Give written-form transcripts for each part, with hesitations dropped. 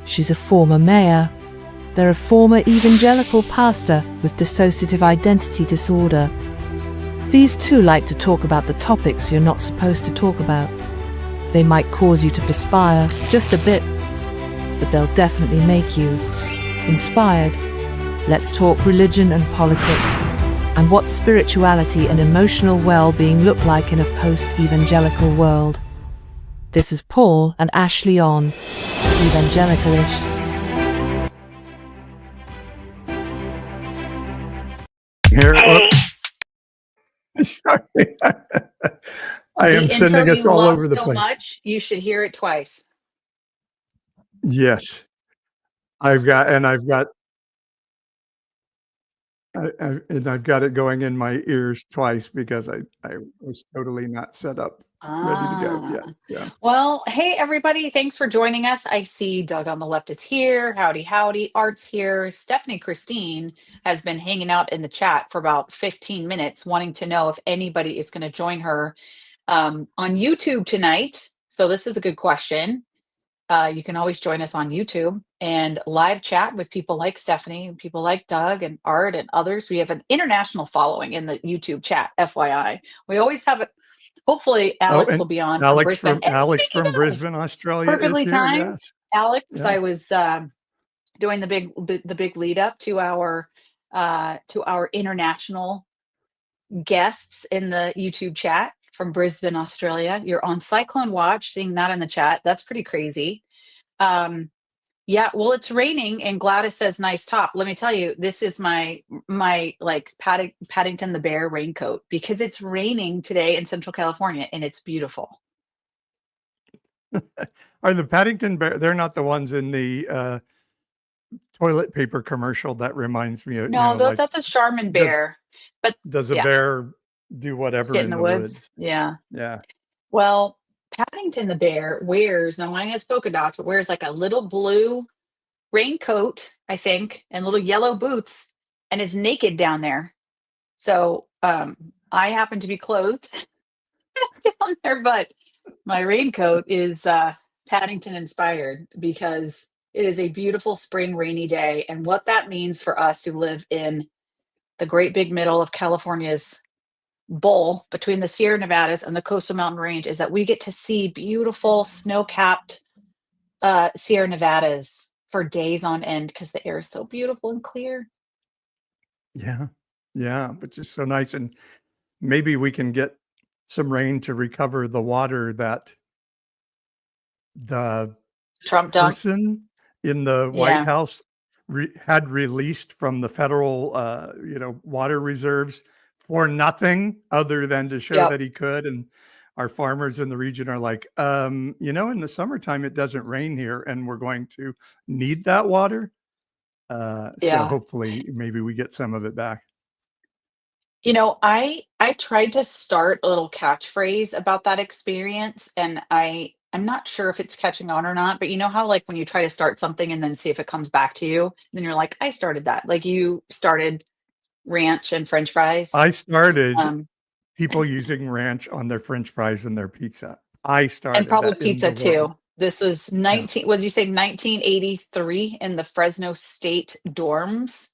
She's a former mayor. They're a former evangelical pastor with dissociative identity disorder. These two like to talk about the topics you're not supposed to talk about. They might cause you to perspire just a bit, but they'll definitely make you inspired. Let's talk religion and politics, and what spirituality and emotional well-being look like in a post-evangelical world. This is Paul and Ashley on Evangelicalish. Here, sorry. I am sending us all over the place. Much, you should hear it twice. Yes, I've got it going in my ears twice because I was totally not set up, ready to go. Yes, yeah. Well, hey everybody, thanks for joining us. I see Doug on the left is here. Howdy, howdy. Art's here. Stephanie Christine has been hanging out in the chat for about 15 minutes, wanting to know if anybody is going to join her on YouTube tonight. So this is a good question. You can always join us on YouTube and live chat with people like Stephanie, and people like Doug and Art and others. We have an international following in the YouTube chat, FYI. We always have it. Hopefully Alex will be on. Alex from Brisbane, Australia. Perfectly timed. Yes. Alex, yeah. I was doing the big lead up to our international guests in the YouTube chat from Brisbane, Australia. You're on Cyclone Watch, seeing that in the chat. That's pretty crazy. Yeah, well, it's raining and Gladys says, nice top. Let me tell you, this is my like Paddington the Bear raincoat because it's raining today in Central California and it's beautiful. Are the Paddington Bear, they're not the ones in the toilet paper commercial that reminds me of. No, that's a Charmin bear. But does a bear do whatever in the woods? Yeah. Yeah. Well, Paddington the Bear wears, now mine has polka dots, but wears like a little blue raincoat, I think, and little yellow boots, and is naked down there. So I happen to be clothed down there, but my raincoat is Paddington inspired because it is a beautiful spring rainy day. And what that means for us who live in the great big middle of California's bowl between the Sierra Nevadas and the Coastal Mountain Range is that we get to see beautiful snow-capped Sierra Nevadas for days on end because the air is so beautiful and clear. Yeah, but just so nice. And maybe we can get some rain to recover the water that the Trump person in the White House had released from the federal water reserves for nothing other than to show that he could. And our farmers in the region are like, in the summertime, it doesn't rain here and we're going to need that water. So hopefully maybe we get some of it back. I tried to start a little catchphrase about that experience and I'm not sure if it's catching on or not, but you know how like when you try to start something and then see if it comes back to you, then you're like, I started that. Like you started ranch and French fries. I started people using ranch on their French fries and their pizza. I started and probably pizza too. This was 1983 in the Fresno State dorms.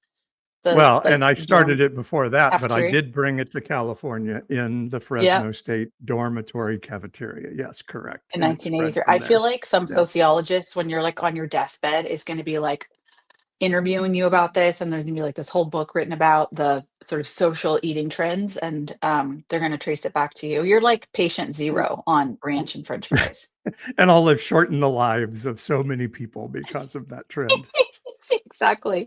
And I started it before that, cafeteria. But I did bring it to California in the Fresno State dormitory cafeteria. Yes, correct. In 1983. I feel like some sociologists, when you're like on your deathbed, is going to be like interviewing you about this, and there's gonna be like this whole book written about the sort of social eating trends, and they're going to trace it back to you. You're like patient zero on ranch and French fries. And I'll have shortened the lives of so many people because of that trend. Exactly.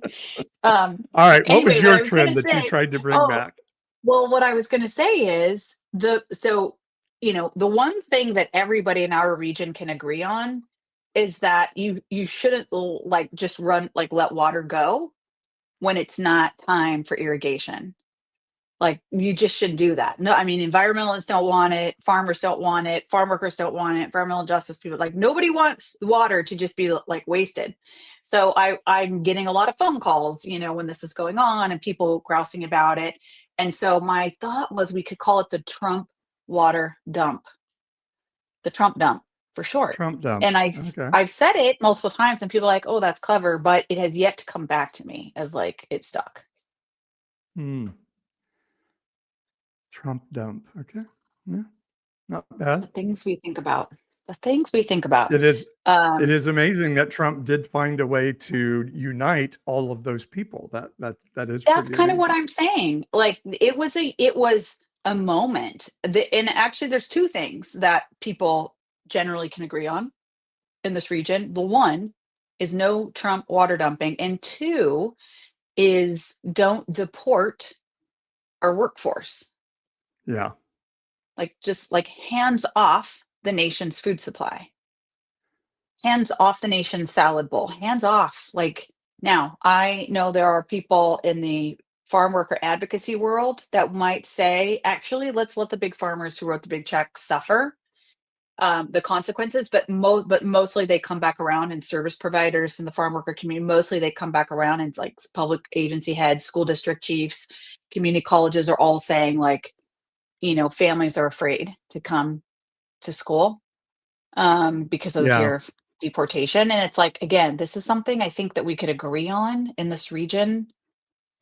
All right. What was your trend that you tried to bring back? Well, what I was going to say is the one thing that everybody in our region can agree on is that you shouldn't like just run, like let water go when it's not time for irrigation. Like you just shouldn't do that. No, I mean, environmentalists don't want it. Farmers don't want it. Farm workers don't want it. Environmental justice people, like nobody wants water to just be like wasted. So I'm getting a lot of phone calls, when this is going on and people grousing about it. And so my thought was we could call it the Trump water dump. The Trump dump. for short. Trump dump. And Okay. I've said it multiple times, and people are like, oh, that's clever, but it has yet to come back to me as like it stuck. Trump dump. Okay. Yeah. Not bad. The things we think about. The things we think about. It is amazing that Trump did find a way to unite all of those people. That's kind of what I'm saying. Like it was a moment. And actually there's two things that people generally can agree on in this region. The one is no Trump water dumping, and two is don't deport our workforce. Yeah. Like just like hands off the nation's food supply. Hands off the nation's salad bowl. Hands off. Like now, I know there are people in the farm worker advocacy world that might say, actually, let's let the big farmers who wrote the big checks suffer the consequences, but mostly they come back around, and service providers in the farm worker community, mostly they come back around, and it's like public agency heads, school district chiefs, community colleges are all saying like, families are afraid to come to school because of the fear of deportation. And it's like, again, this is something I think that we could agree on in this region.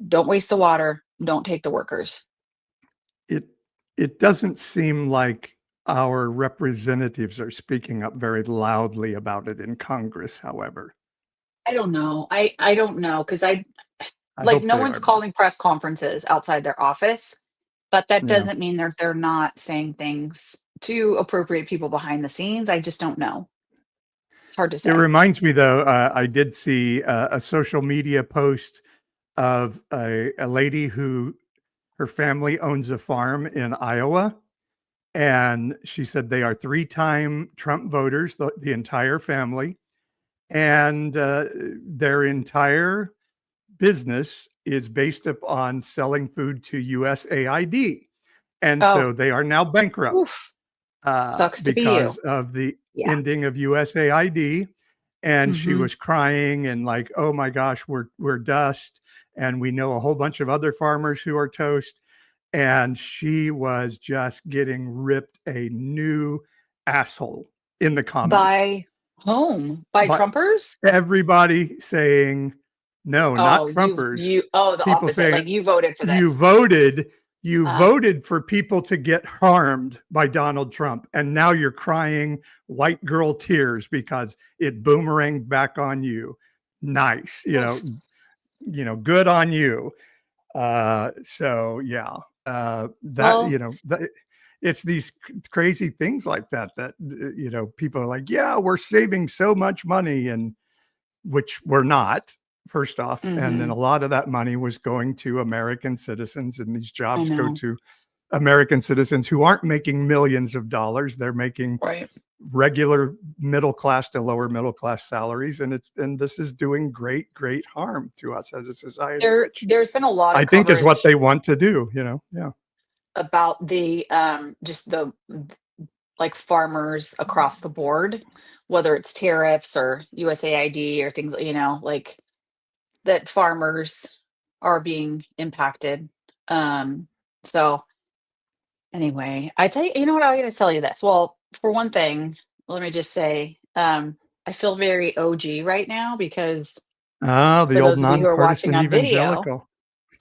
Don't waste the water. Don't take the workers. It doesn't seem like our representatives are speaking up very loudly about it in Congress, however. I don't know. I don't know, because no one's calling press conferences outside their office, but that doesn't mean they're not saying things to appropriate people behind the scenes. I just don't know. It's hard to say. It reminds me, though, I did see a social media post of a lady who her family owns a farm in Iowa. And she said they are 3-time Trump voters, the entire family. And their entire business is based upon selling food to USAID. And so they are now bankrupt Sucks to because be you. of the ending of USAID. And she was crying and like, oh my gosh, we're dust. And we know a whole bunch of other farmers who are toast. And she was just getting ripped a new asshole in the comments. By whom? By Trumpers? Everybody saying, no, not Trumpers. The people opposite. Saying, like you voted for this. You voted for people to get harmed by Donald Trump. And now you're crying white girl tears because it boomeranged back on you. Nice. Good on you. It's these crazy things like that people are like, yeah, we're saving so much money, and which we're not, first off. And then a lot of that money was going to American citizens, and these jobs go to American citizens who aren't making millions of dollars. They're making regular middle class to lower middle class salaries, and this is doing great harm to us as a society. There's been a lot of I think is what they want to do, about the just the like farmers across the board, whether it's tariffs or USAID or things, like that farmers are being impacted. So anyway, I tell you, I'm going to tell you this. Well, for one thing, let me just say, I feel very OG right now because the old nonpartisan evangelical.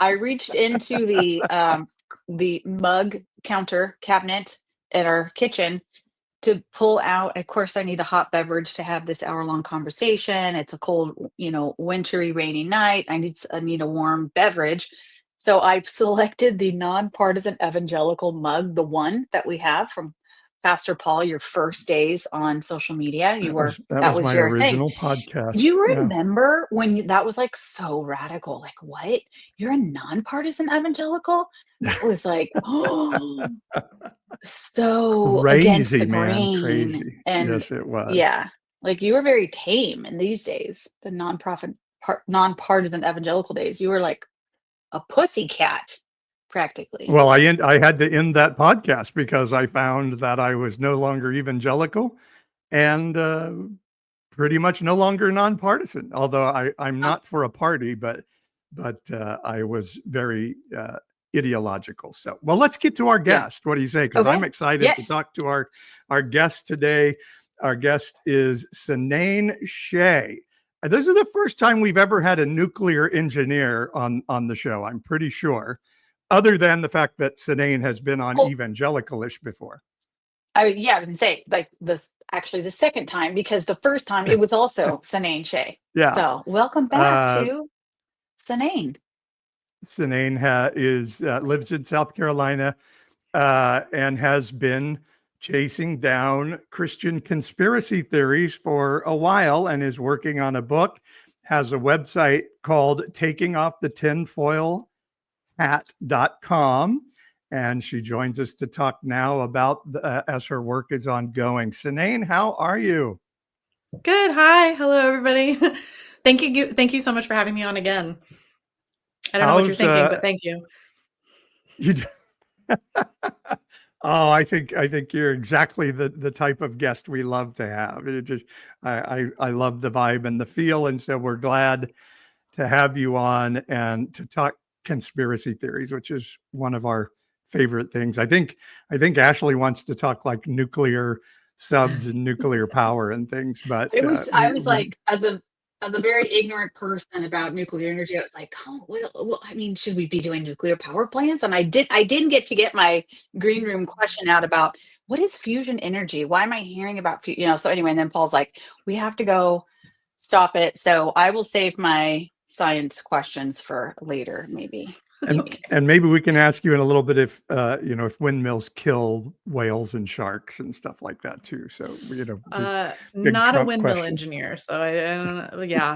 I reached into the mug counter cabinet in our kitchen to pull out. Of course, I need a hot beverage to have this hour-long conversation. It's a cold, wintry, rainy night. I need a warm beverage. So I selected the nonpartisan evangelical mug, the one that we have from Pastor Paul, your first days on social media. That was my your original thing. podcast. Do you remember when that was like so radical? Like, what? You're a nonpartisan evangelical? That was like, so crazy, against the man, grain. crazy. And yes, it was. Yeah, like you were very tame in these days, the nonpartisan evangelical days. You were like a pussycat. Practically. Well, I had to end that podcast because I found that I was no longer evangelical and pretty much no longer nonpartisan. Although I'm not for a party, but I was very ideological. So, well, let's get to our guest. What do you say? Because I'm excited to talk to our guest today. Our guest is Cynane Shay. This is the first time we've ever had a nuclear engineer on the show, I'm pretty sure, other than the fact that Cynane has been on Evangelicalish before. I was going to say, like, actually the second time, because the first time it was also Cynane Shay. Yeah. So welcome back to Cynane. Cynane lives in South Carolina and has been chasing down Christian conspiracy theories for a while and is working on a book, has a website called takingoffthetinfoilhat.com. And she joins us to talk now about as her work is ongoing. Cynane, how are you? Good. Hi. Hello, everybody. Thank you. Thank you so much for having me on again. I don't know what you're thinking, but thank you. Oh, I think you're exactly the type of guest we love to have. I love the vibe and the feel, and so we're glad to have you on and to talk conspiracy theories, which is one of our favorite things. I think Ashley wants to talk like nuclear subs and nuclear power and things, but I was like, as a very ignorant person about nuclear energy, I was like, oh, well, I mean, should we be doing nuclear power plants? And I didn't get my green room question out about what is fusion energy? Why am I hearing about, so anyway, and then Paul's like, we have to go stop it. So I will save my science questions for later, maybe. And maybe we can ask you in a little bit if windmills kill whales and sharks and stuff like that too. So not a windmill engineer, so I don't know. Yeah.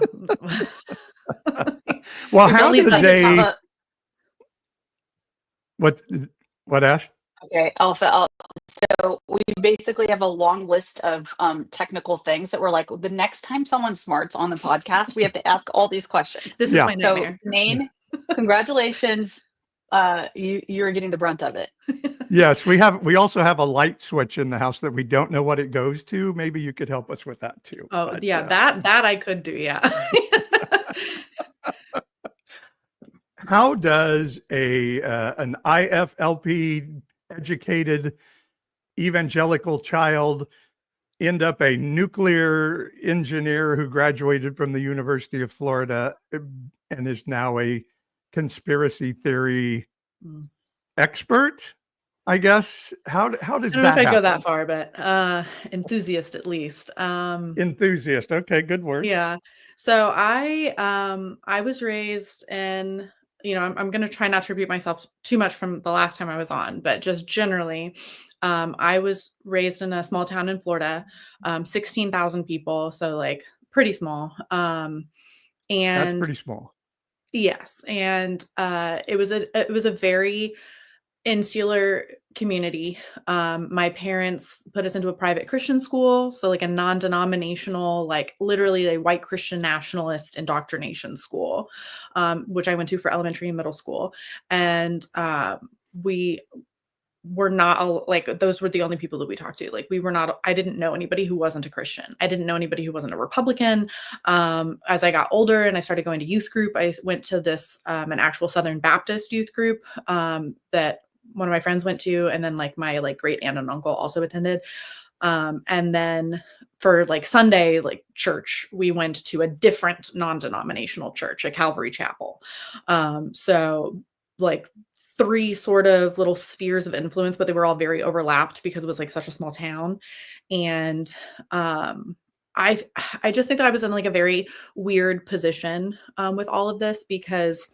Well, how does what Ash? Okay, so we basically have a long list of technical things that we're like, the next time someone smart's on the podcast, we have to ask all these questions. This is my nightmare. So, Cynane, congratulations. You're getting the brunt of it. Yes, we also have a light switch in the house that we don't know what it goes to. Maybe you could help us with that too. Oh, but, yeah, that I could do. Yeah. How does an IFLP educated evangelical child end up a nuclear engineer who graduated from the University of Florida and is now a conspiracy theory expert, I guess? How does that happen? I don't know if I go that far, but enthusiast at least. Enthusiast. Okay, good word. Yeah. So I was raised in, I'm going to try not to repeat myself too much from the last time I was on, but just generally, I was raised in a small town in Florida, 16,000 people. So like pretty small. And that's pretty small. Yes. And it was a very insular community. My parents put us into a private Christian school. So like a non-denominational, like literally a white Christian nationalist indoctrination school, which I went to for elementary and middle school. And we were not like, those were the only people that we talked to. Like I didn't know anybody who wasn't a Christian. I didn't know anybody who wasn't a Republican. As I got older and I started going to youth group, I went to this, an actual Southern Baptist youth group that one of my friends went to. And then like my great aunt and uncle also attended. And then for like Sunday, like church, we went to a different non-denominational church, a Calvary Chapel. So like 3 sort of little spheres of influence, but they were all very overlapped because it was like such a small town. And I just think that I was in like a very weird position with all of this because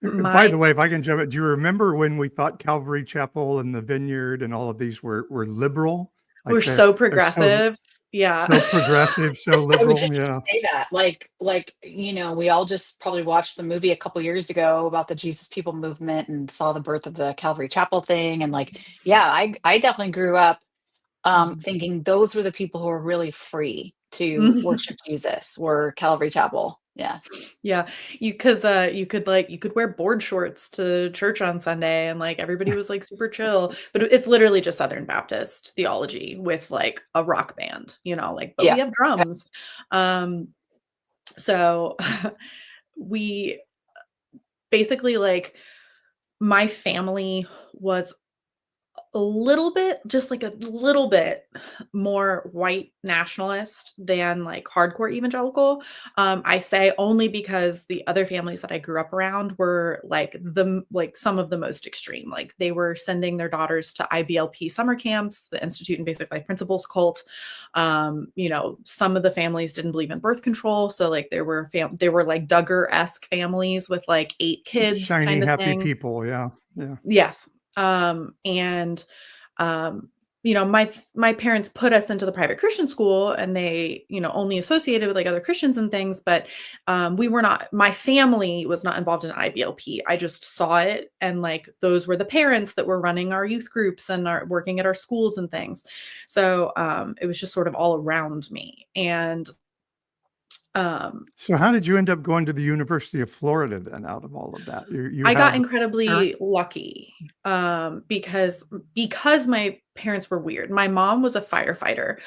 by the way, if I can jump in, do you remember when we thought Calvary Chapel and the Vineyard and all of these were liberal? Like we're so progressive. Yeah. So progressive, so liberal. Yeah. Say that. Like, we all just probably watched the movie a couple years ago about the Jesus People movement and saw the birth of the Calvary Chapel thing. And I definitely grew up thinking those were the people who were really free to worship Jesus, were Calvary Chapel. Yeah. Yeah. You could wear board shorts to church on Sunday and like everybody was like super chill, but it's literally just Southern Baptist theology with like a rock band, but we have drums. So we basically like my family was a little bit, just like a little bit more white nationalist than like hardcore evangelical. I say only because the other families that I grew up around were like some of the most extreme. Like they were sending their daughters to IBLP summer camps, the Institute in Basic Life Principles cult. Some of the families didn't believe in birth control, so like there were like Duggar-esque families with like 8 kids, Shiny, kind of happy thing. people. Yeah. Yes. My parents put us into the private Christian school, and they, only associated with like other Christians and things, but my family was not involved in IBLP. I just saw it, and like those were the parents that were running our youth groups and are working at our schools and things. So it was just sort of all around me. And so how did you end up going to the University of Florida then out of all of that? I got incredibly lucky because my parents were weird. My mom was a firefighter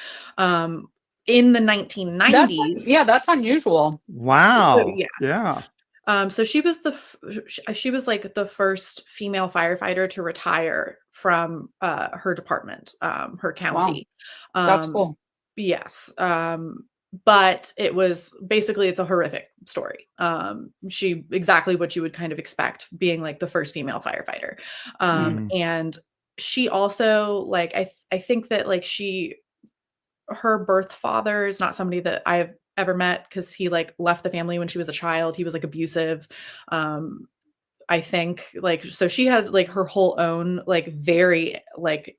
in the 1990s. That's unusual. Wow. So, yes. Yeah. So she was she was like the first female firefighter to retire from her department, her county. Wow. That's cool. Yes. But it's a horrific story. She exactly what you would kind of expect, being like the first female firefighter. And she also like, I think that like her birth father is not somebody that I've ever met, because he like left the family when she was a child. He was like abusive. I think like, so she has like her whole own like very like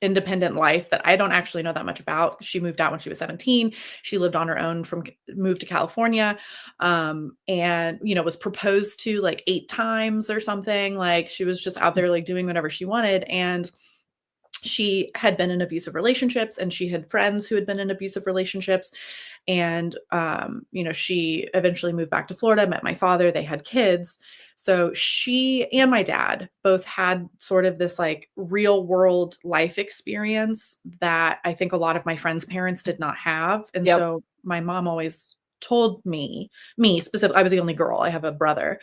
independent life that I don't actually know that much about. She moved out when she was 17. She lived on her own, moved to California, and was proposed to like 8 times or something. Like she was just out there like doing whatever she wanted. And she had been in abusive relationships, and she had friends who had been in abusive relationships. And, she eventually moved back to Florida, met my father, they had kids. So she and my dad both had sort of this like real world life experience that I think a lot of my friends' parents did not have. And so my mom always told me specifically, I was the only girl, I have a brother,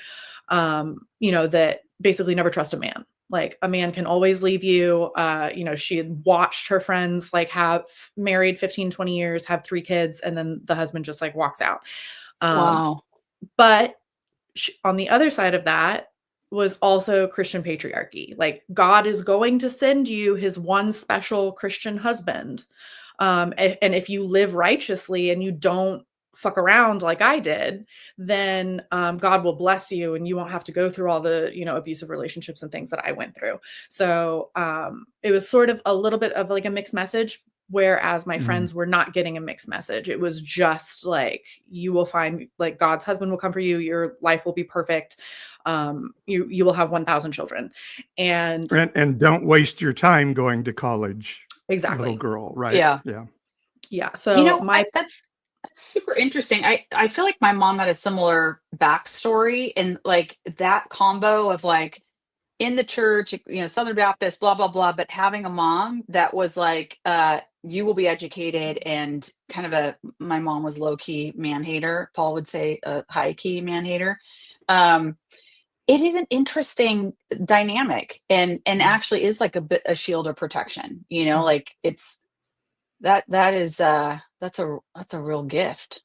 that basically never trust a man. Like a man can always leave you. She had watched her friends like have married 15, 20 years, have 3 kids, and then the husband just like walks out. Wow. But on the other side of that was also Christian patriarchy. Like God is going to send you his one special Christian husband. And if you live righteously and you don't fuck around like I did, then God will bless you, and you won't have to go through all the, abusive relationships and things that I went through. So it was sort of a little bit of like a mixed message, whereas my friends were not getting a mixed message. It was just like, you will find like God's husband will come for you. Your life will be perfect. You will have 1,000 children, and don't waste your time going to college. Exactly. Little girl. Right. Yeah. So that's super interesting. I feel like my mom had a similar backstory, and like that combo of like in the church, Southern Baptist, blah, blah, blah, but having a mom that was like, you will be educated, and kind of my mom was low key man hater. Paul would say a high key man hater. It is an interesting dynamic, and actually is like a bit a shield of protection, like it's that's a real gift.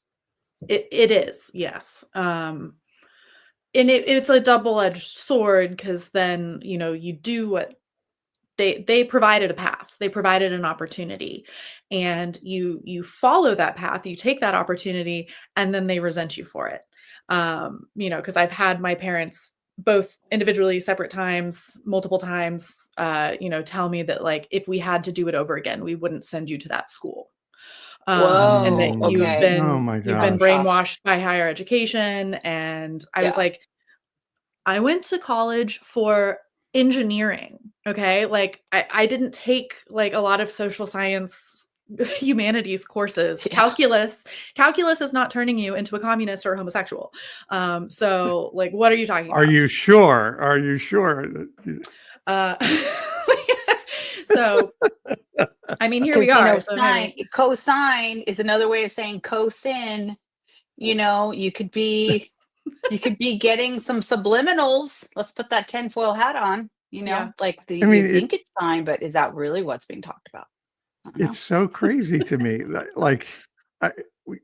It is, yes. And it's a double-edged sword, because then, you do what they provided a path, they provided an opportunity, and you follow that path, you take that opportunity, and then they resent you for it. Because I've had my parents both individually, separate times, multiple times, tell me that like, if we had to do it over again, we wouldn't send you to that school. And that you've been brainwashed by higher education. And I was like, I went to college for engineering. Okay. Like I didn't take like a lot of social science, humanities courses. Calculus is not turning you into a communist or a homosexual. So like, what are you talking about? Are you sure? So, I mean, here we are. Cosine is another way of saying cosin. You could be getting some subliminals. Let's put that tinfoil hat on. You know, Yeah. like I you mean, think it's fine, but is that really what's being talked about? I don't know. it's so crazy to me. Like, I, we,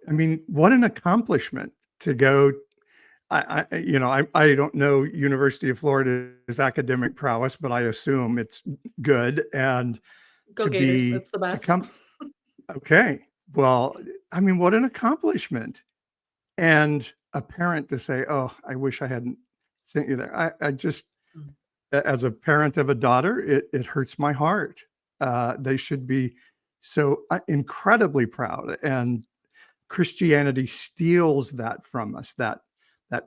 I mean, what an accomplishment to go. I don't know University of Florida's academic prowess, but I assume it's good. And Go to Gators. be It's the to best. come, okay. Well, I mean, what an accomplishment. And a parent to say, "Oh, I wish I hadn't sent you there." I just, as a parent of a daughter, it hurts my heart. They should be so incredibly proud, and Christianity steals that from us. That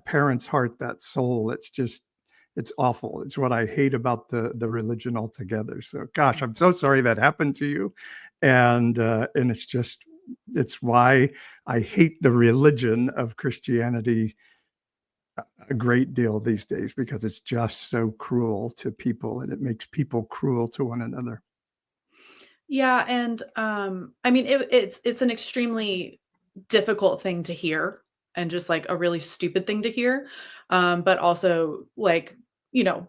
parent's heart, that soul. It's awful. It's what I hate about the religion altogether. So, gosh, I'm so sorry that happened to you, and it's why I hate the religion of Christianity a great deal these days, because it's just so cruel to people, and it makes people cruel to one another. Yeah, and I mean, it's an extremely difficult thing to hear, and just like a really stupid thing to hear. But also, like, you know,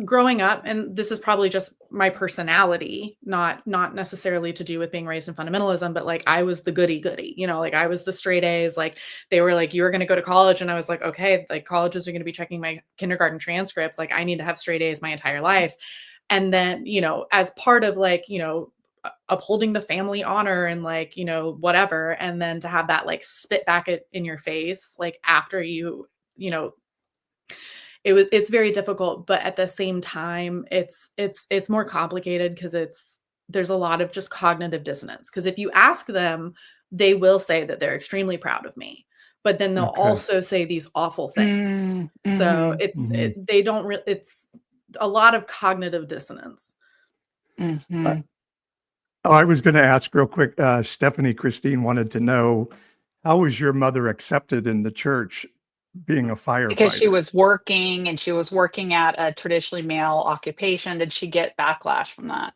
growing up, and this is probably just my personality, not necessarily to do with being raised in fundamentalism, but like I was the goody, you know, like I was the straight A's. Like they were like, you were going to go to college, and I was like, okay, like colleges are going to be checking my kindergarten transcripts. Like I need to have straight A's my entire life. And then, you know, as part of like, you know, upholding the family honor and like, you know, whatever, and then to have that like spit back in your face, like after you know, it's very difficult. But at the same time, it's more complicated, because there's a lot of just cognitive dissonance. Because if you ask them, they will say that they're extremely proud of me, but then they'll also say these awful things. So it's a lot of cognitive dissonance. I was going to ask real quick. Stephanie Christine wanted to know, how was your mother accepted in the church, being a firefighter? Because she was working, and she was working at a traditionally male occupation. Did she get backlash from that?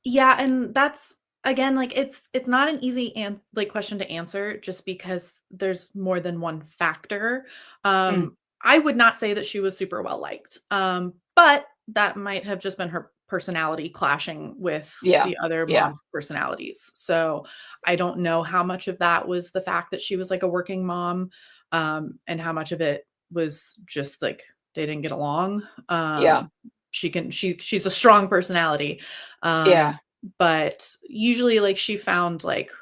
Yeah, and that's, again, like it's not an easy question to answer, just because there's more than one factor. I would not say that she was super well liked, but that might have just been her personality clashing with the other moms' personalities. So I don't know how much of that was the fact that she was like a working mom, and how much of it was just like they didn't get along. She's a strong personality. But usually like she found like,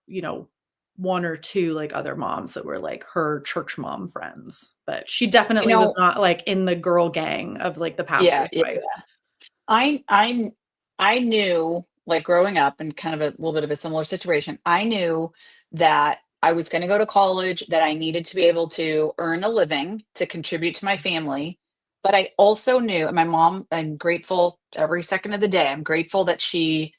you know, one or two like other moms that were like her church mom friends, but she definitely was not like in the girl gang of like the pastor's wife. I knew, like growing up, and kind of a little bit of a similar situation, I knew that I was going to go to college, that I needed to be able to earn a living to contribute to my family. But I also knew, and my mom, I'm grateful every second of the day. I'm grateful that she,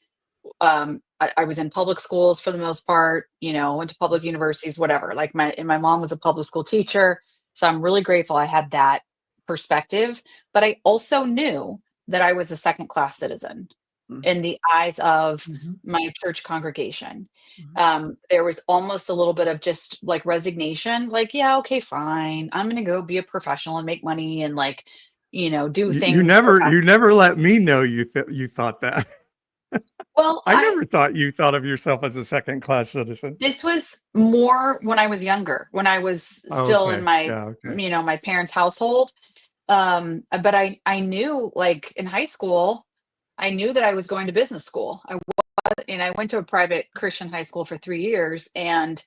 I was in public schools for the most part, you know, went to public universities, whatever. Like my mom was a public school teacher. So I'm really grateful I had that perspective. But I also knew that I was a second-class citizen in the eyes of my church congregation. There was almost a little bit of just like resignation, like, yeah, okay, fine. I'm going to go be a professional and make money and like, you know, do things. You never let me know you thought that. Well, I never thought you thought of yourself as a second-class citizen. This was more when I was younger, when I was still in my, you know, my parents' household. But I knew, like in high school, I knew that I was going to business school. I went to a private Christian high school for 3 years, and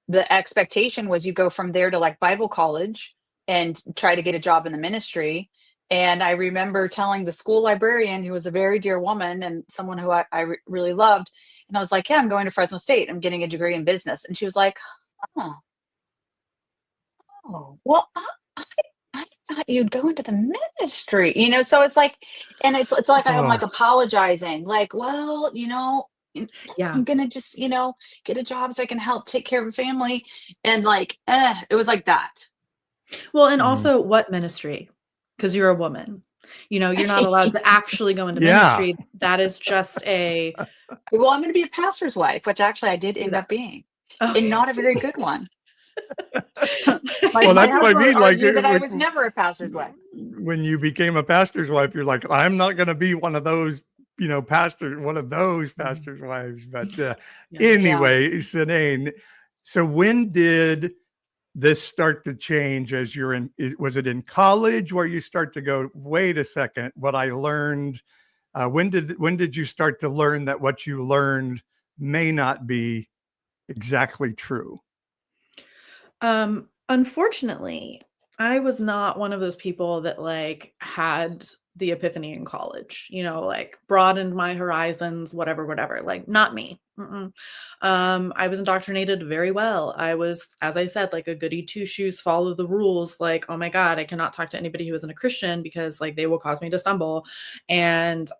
the expectation was you go from there to like Bible college and try to get a job in the ministry. And I remember telling the school librarian, who was a very dear woman and someone who I really loved, and I was like, yeah, I'm going to Fresno State. I'm getting a degree in business. And she was like, oh, well, I thought you'd go into the ministry, you know? So it's like, and it's like, I'm like apologizing, like, well, you know, I'm going to just, you know, get a job so I can help take care of a family. And like, it was like that. Well, and also what ministry? Because you're a woman, you know, you're not allowed to actually go into ministry. That is just well, I'm going to be a pastor's wife, which actually I did end up being, and not a very good one. Well, that's what I mean. Like that I was never a pastor's wife. When you became a pastor's wife, you're like, I'm not going to be one of those, one of those pastors' wives. But anyway, Cynane, so when did this start to change as you're in? Was it in college where you start to go, wait a second, what I learned? When did you start to learn that what you learned may not be exactly true? Unfortunately, I was not one of those people that like had the epiphany in college, like broadened my horizons, whatever, like not me. I was indoctrinated very well. I was, as I said, like a goody two shoes, follow the rules. Like, oh my God, I cannot talk to anybody who isn't a Christian because like they will cause me to stumble. And,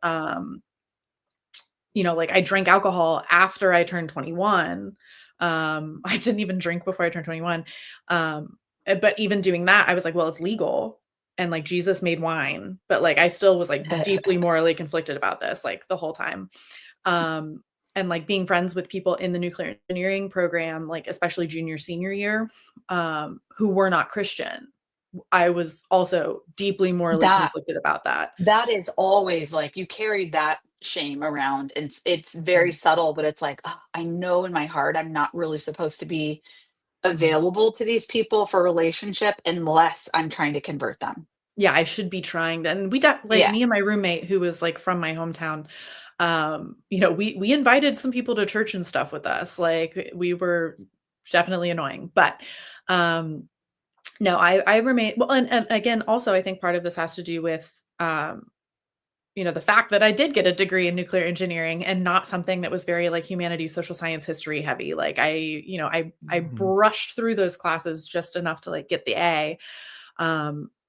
like I drank alcohol after I turned 21. I didn't even drink before I turned 21. But even doing that, I was like, well, it's legal. And like Jesus made wine, but like I still was like deeply morally conflicted about this like the whole time. And like being friends with people in the nuclear engineering program, like especially junior, senior year, who were not Christian. I was also deeply morally conflicted about that. That is always like you carried that shame around, and it's very subtle, but it's like, oh, I know in my heart I'm not really supposed to be available to these people for relationship unless I'm trying to convert them. Yeah, I should be trying to. And me and my roommate who was like from my hometown, we invited some people to church and stuff with us. Like we were definitely annoying, but no, I remain well. And again, also I think part of this has to do with the fact that I did get a degree in nuclear engineering and not something that was very like humanities, social science, history heavy. Like I brushed through those classes just enough to like get the A.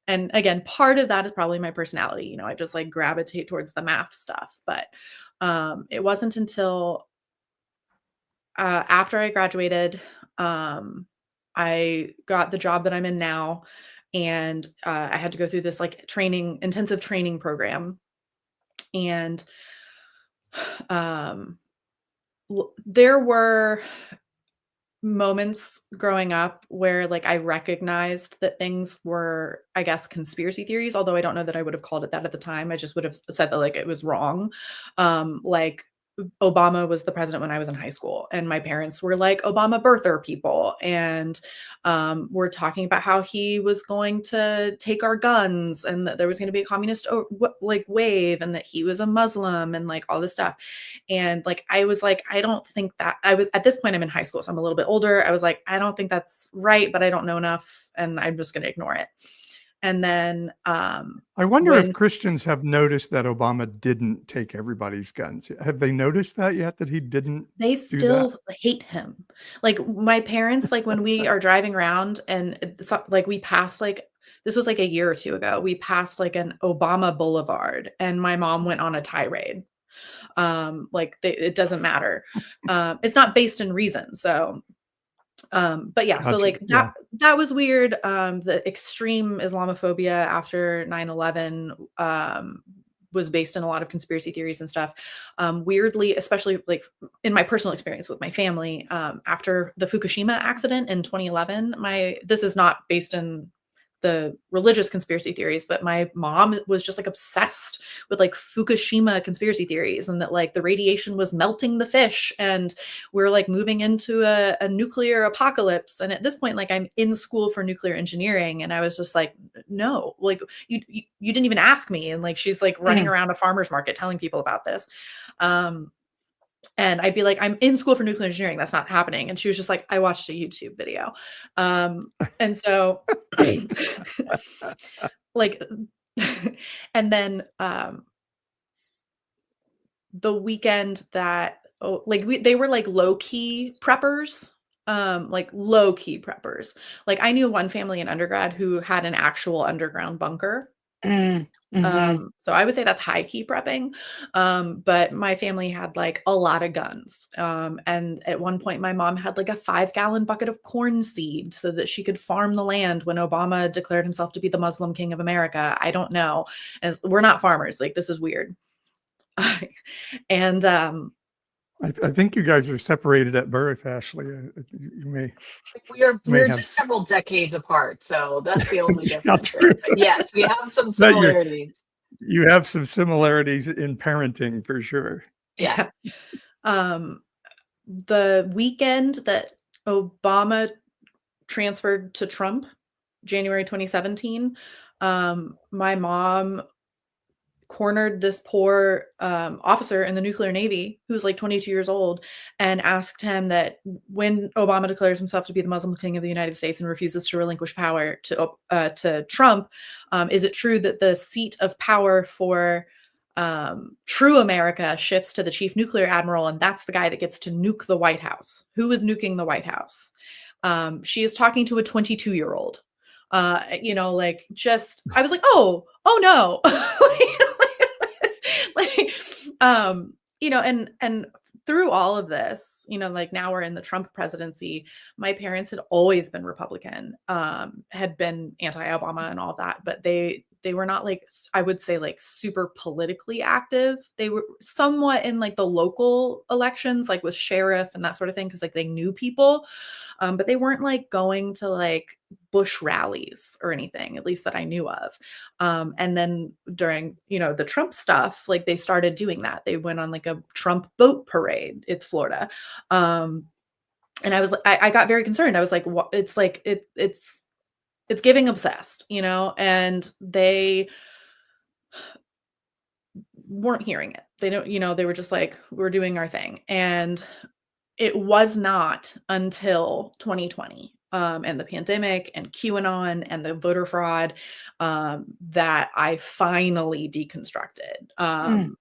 And again, part of that is probably my personality. I just like gravitate towards the math stuff, but it wasn't until after I graduated, I got the job that I'm in now, and I had to go through this like intensive training program. And there were moments growing up where like I recognized that things were, I guess, conspiracy theories, although I don't know that I would have called it that at the time. I just would have said that like it was wrong. Like Obama was the president when I was in high school, and my parents were like Obama birther people, and we're talking about how he was going to take our guns, and that there was going to be a communist like wave, and that he was a Muslim, and like all this stuff. And like I was like, I don't think that I was at this point. I'm in high school, so I'm a little bit older. I was like, I don't think that's right, but I don't know enough, and I'm just going to ignore it. And then I wonder if Christians have noticed that Obama didn't take everybody's guns. Have they noticed that yet, that he didn't? They still hate him. Like my parents, like when we are driving around and like we passed like, this was like a year or two ago, we passed like an Obama Boulevard and my mom went on a tirade. It doesn't matter. It's not based in reason. So but yeah, so like that was weird. The extreme Islamophobia after 9/11 was based in a lot of conspiracy theories and stuff. Weirdly, especially like in my personal experience with my family, after the Fukushima accident in 2011, this is not based in the religious conspiracy theories, but my mom was just like obsessed with like Fukushima conspiracy theories, and that like the radiation was melting the fish and we're like moving into a nuclear apocalypse. And at this point, like I'm in school for nuclear engineering, and I was just like, no, like you didn't even ask me. And like she's like running around a farmer's market telling people about this. And I'd be like, I'm in school for nuclear engineering. That's not happening. And she was just like, I watched a YouTube video. And so like, and then the weekend that, they were like low-key preppers. Like low-key preppers. Like I knew one family in undergrad who had an actual underground bunker. So I would say that's high key prepping. But my family had like a lot of guns. And at one point my mom had like a 5-gallon bucket of corn seed so that she could farm the land when Obama declared himself to be the Muslim king of America. I don't know. We're not farmers. Like this is weird. And I think you guys are separated at birth, Ashley. You may We're have just several decades apart, so that's the only yeah, difference. true. But yes, we have some But similarities. you have some similarities in parenting for sure. Yeah. The weekend that Obama transferred to Trump, January 2017, my mom cornered this poor officer in the nuclear Navy who was like 22 years old and asked him that when Obama declares himself to be the Muslim king of the United States and refuses to relinquish power to Trump, is it true that the seat of power for true America shifts to the chief nuclear admiral, and that's the guy that gets to nuke the White House? Who is nuking the White House? She is talking to a 22-year-old. You know, like, just, I was like, oh no. You know, and through all of this, you know, like, now we're in the Trump presidency. My parents had always been Republican, had been anti-Obama and all that, but they were not, like, I would say, like, super politically active. They were somewhat in, like, the local elections, like with sheriff and that sort of thing, because, like, they knew people, but they weren't, like, going to, like, Bush rallies or anything, at least that I knew of. And then during, you know, the Trump stuff, like, they started doing that. They went on, like, a Trump boat parade. It's Florida. And I was like, I got very concerned. I was like, what? It's like, it's giving obsessed, you know, and they weren't hearing it. They don't, you know, they were just like, we're doing our thing. And it was not until 2020 and the pandemic and QAnon and the voter fraud that I finally deconstructed.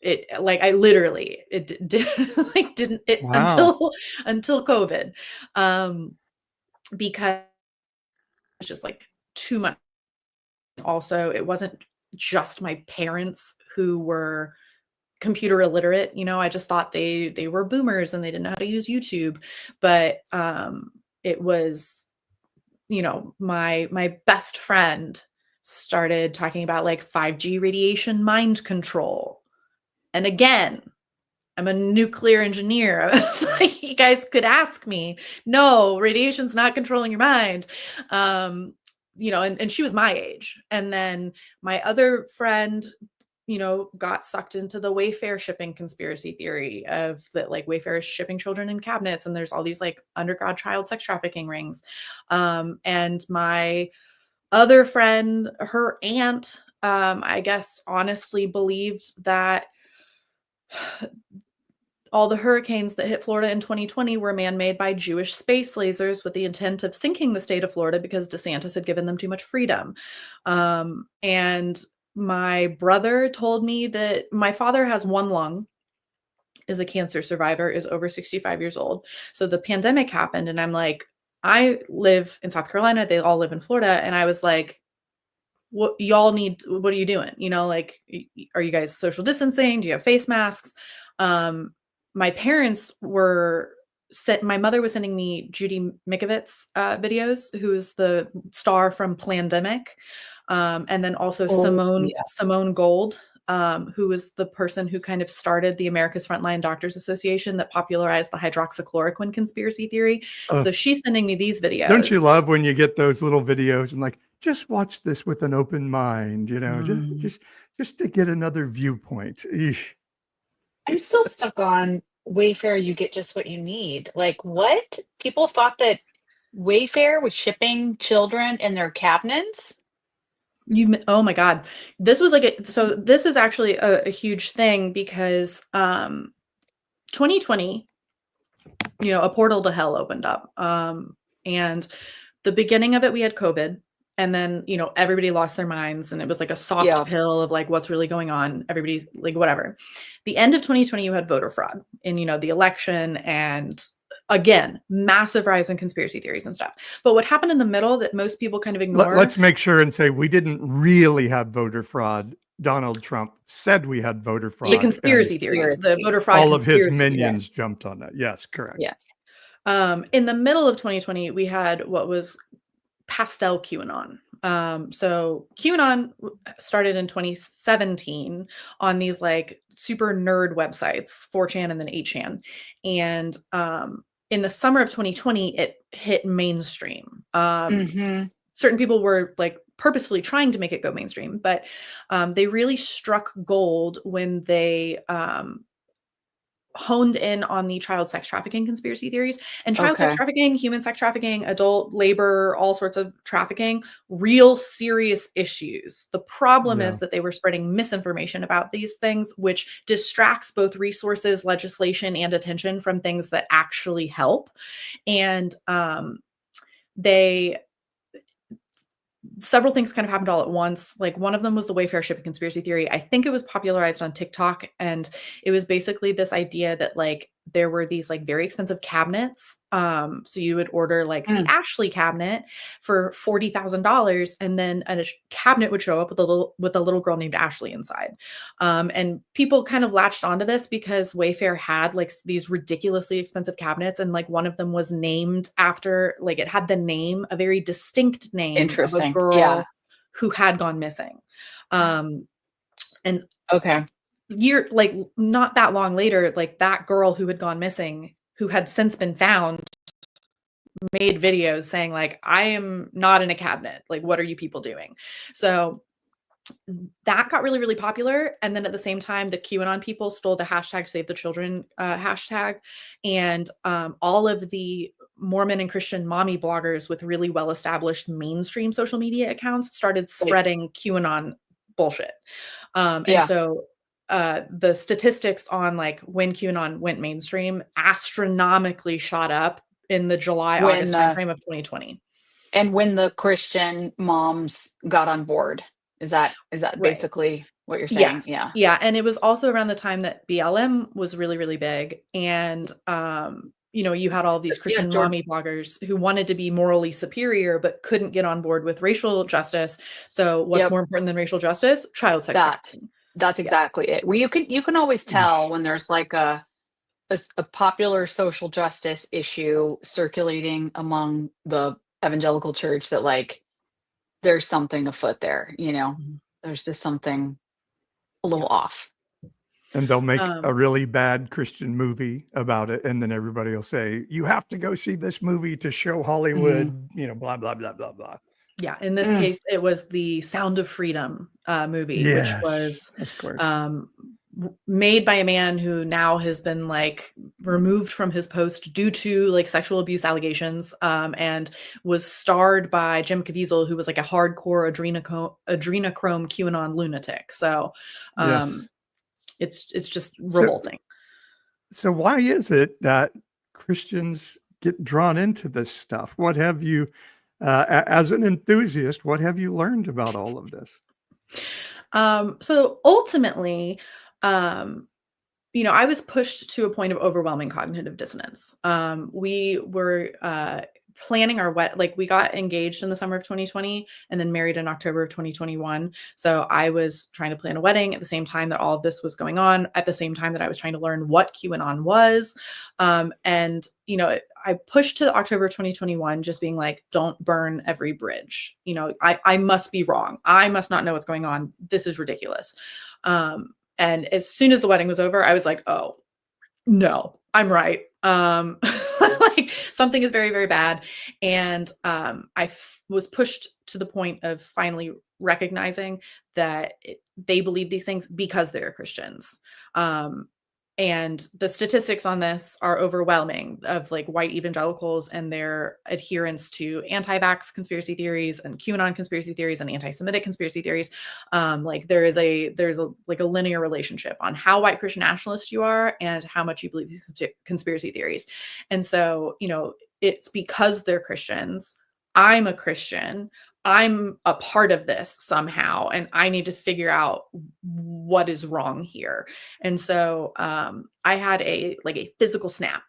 It, like, I literally, didn't Wow. until COVID, because it's just, like, too much. Also, it wasn't just my parents who were computer illiterate. You know, I just thought they were boomers and they didn't know how to use YouTube. But it was, you know, my best friend started talking about, like, 5G radiation mind control. And again, I'm a nuclear engineer. I was like, you guys could ask me. No, radiation's not controlling your mind. You know, and she was my age. And then my other friend, you know, got sucked into the Wayfair shipping conspiracy theory of that, like, Wayfair is shipping children in cabinets, and there's all these, like, undergrad child sex trafficking rings. And my other friend, her aunt, I guess, honestly believed that all the hurricanes that hit Florida in 2020 were man-made by Jewish space lasers with the intent of sinking the state of Florida because DeSantis had given them too much freedom. And my brother told me that my father has one lung, is a cancer survivor, is over 65 years old. So the pandemic happened, and I'm like, I live in South Carolina, they all live in Florida. And I was like, what y'all need, what are you doing? You know, like, are you guys social distancing? Do you have face masks? My parents were my mother was sending me Judy Mikovits videos, who is the star from Plandemic. And then also Simone Gold, who was the person who kind of started the America's Frontline Doctors Association that popularized the hydroxychloroquine conspiracy theory. So she's sending me these videos. Don't you love when you get those little videos and, like, just watch this with an open mind, you know, just to get another viewpoint. Eesh. I'm still stuck on Wayfair. You get just what you need. Like, what? People thought that Wayfair was shipping children in their cabinets? Oh my God. This was like, so this is actually a huge thing because 2020, you know, a portal to hell opened up. And the beginning of it, we had COVID. And then, you know, everybody lost their minds, and it was like a soft pill of, like, what's really going on. Everybody's like, whatever. The end of 2020, you had voter fraud in, you know, the election, and again, massive rise in conspiracy theories and stuff. But what happened in the middle that most people kind of ignore. Let's make sure and say we didn't really have voter fraud. Donald Trump said we had voter fraud. The conspiracy theories, the voter fraud. All of his minions jumped on that. Yes, correct. Yes. In the middle of 2020, we had what was pastel QAnon. So QAnon started in 2017 on these like super nerd websites, 4chan and then 8chan. And in the summer of 2020, it hit mainstream. Certain people were like purposefully trying to make it go mainstream, but they really struck gold when they honed in on the child sex trafficking conspiracy theories. And child sex trafficking, human sex trafficking, adult labor, all sorts of trafficking, real serious issues. The problem is that they were spreading misinformation about these things, which distracts both resources, legislation, and attention from things that actually help. And several things kind of happened all at once. Like one of them was the Wayfair shipping conspiracy theory. I think it was popularized on TikTok, and it was basically this idea that like there were these like very expensive cabinets. So you would order like the Ashley cabinet for $40,000, and then a cabinet would show up with a little girl named Ashley inside. And people kind of latched onto this because Wayfair had like these ridiculously expensive cabinets, and like one of them was named after, like it had the name, a very distinct name of a girl who had gone missing. And like not that long later, like that girl who had gone missing, who had since been found, made videos saying like, I am not in a cabinet. Like, what are you people doing? So that got really, really popular. And then at the same time, the QAnon people stole the hashtag Save the Children hashtag. And all of the Mormon and Christian mommy bloggers with really well-established mainstream social media accounts started spreading QAnon bullshit. And so the statistics on like when QAnon went mainstream astronomically shot up in the July-August timeframe of 2020. And when the Christian moms got on board, is that basically what you're saying? Yes. Yeah. And it was also around the time that BLM was really, really big. And you had all these Christian mommy bloggers who wanted to be morally superior, but couldn't get on board with racial justice. So what's more important than racial justice? Child sex trafficking. That's exactly it. Well, you can always tell when there's like a popular social justice issue circulating among the evangelical church that like there's something afoot there, there's just something a little off. And they'll make a really bad Christian movie about it. And then everybody will say, you have to go see this movie to show Hollywood, blah, blah, blah, blah, blah. Yeah. In this case, it was the Sound of Freedom movie, which was made by a man who now has been like removed from his post due to like sexual abuse allegations, and was starred by Jim Caviezel, who was like a hardcore adrenochrome QAnon lunatic. So it's just revolting. So why is it that Christians get drawn into this stuff? What have you, as an enthusiast, what have you learned about all of this? So ultimately, I was pushed to a point of overwhelming cognitive dissonance. We were planning our we got engaged in the summer of 2020 and then married in October of 2021. So I was trying to plan a wedding at the same time that all of this was going on, at the same time that I was trying to learn what QAnon was. I pushed to October 2021, just being like, don't burn every bridge. I must be wrong. I must not know what's going on. This is ridiculous. And as soon as the wedding was over, I was like, oh, no, I'm right. Like something is very, very bad. And I was pushed to the point of finally recognizing that they believe these things because they're Christians. And the statistics on this are overwhelming, of like white evangelicals and their adherence to anti-vax conspiracy theories and QAnon conspiracy theories and anti-Semitic conspiracy theories. There's a linear relationship on how white Christian nationalist you are and how much you believe these conspiracy theories. And so, it's because they're Christians. I'm a Christian. I'm a part of this somehow, and I need to figure out what is wrong here. And so I had a physical snap,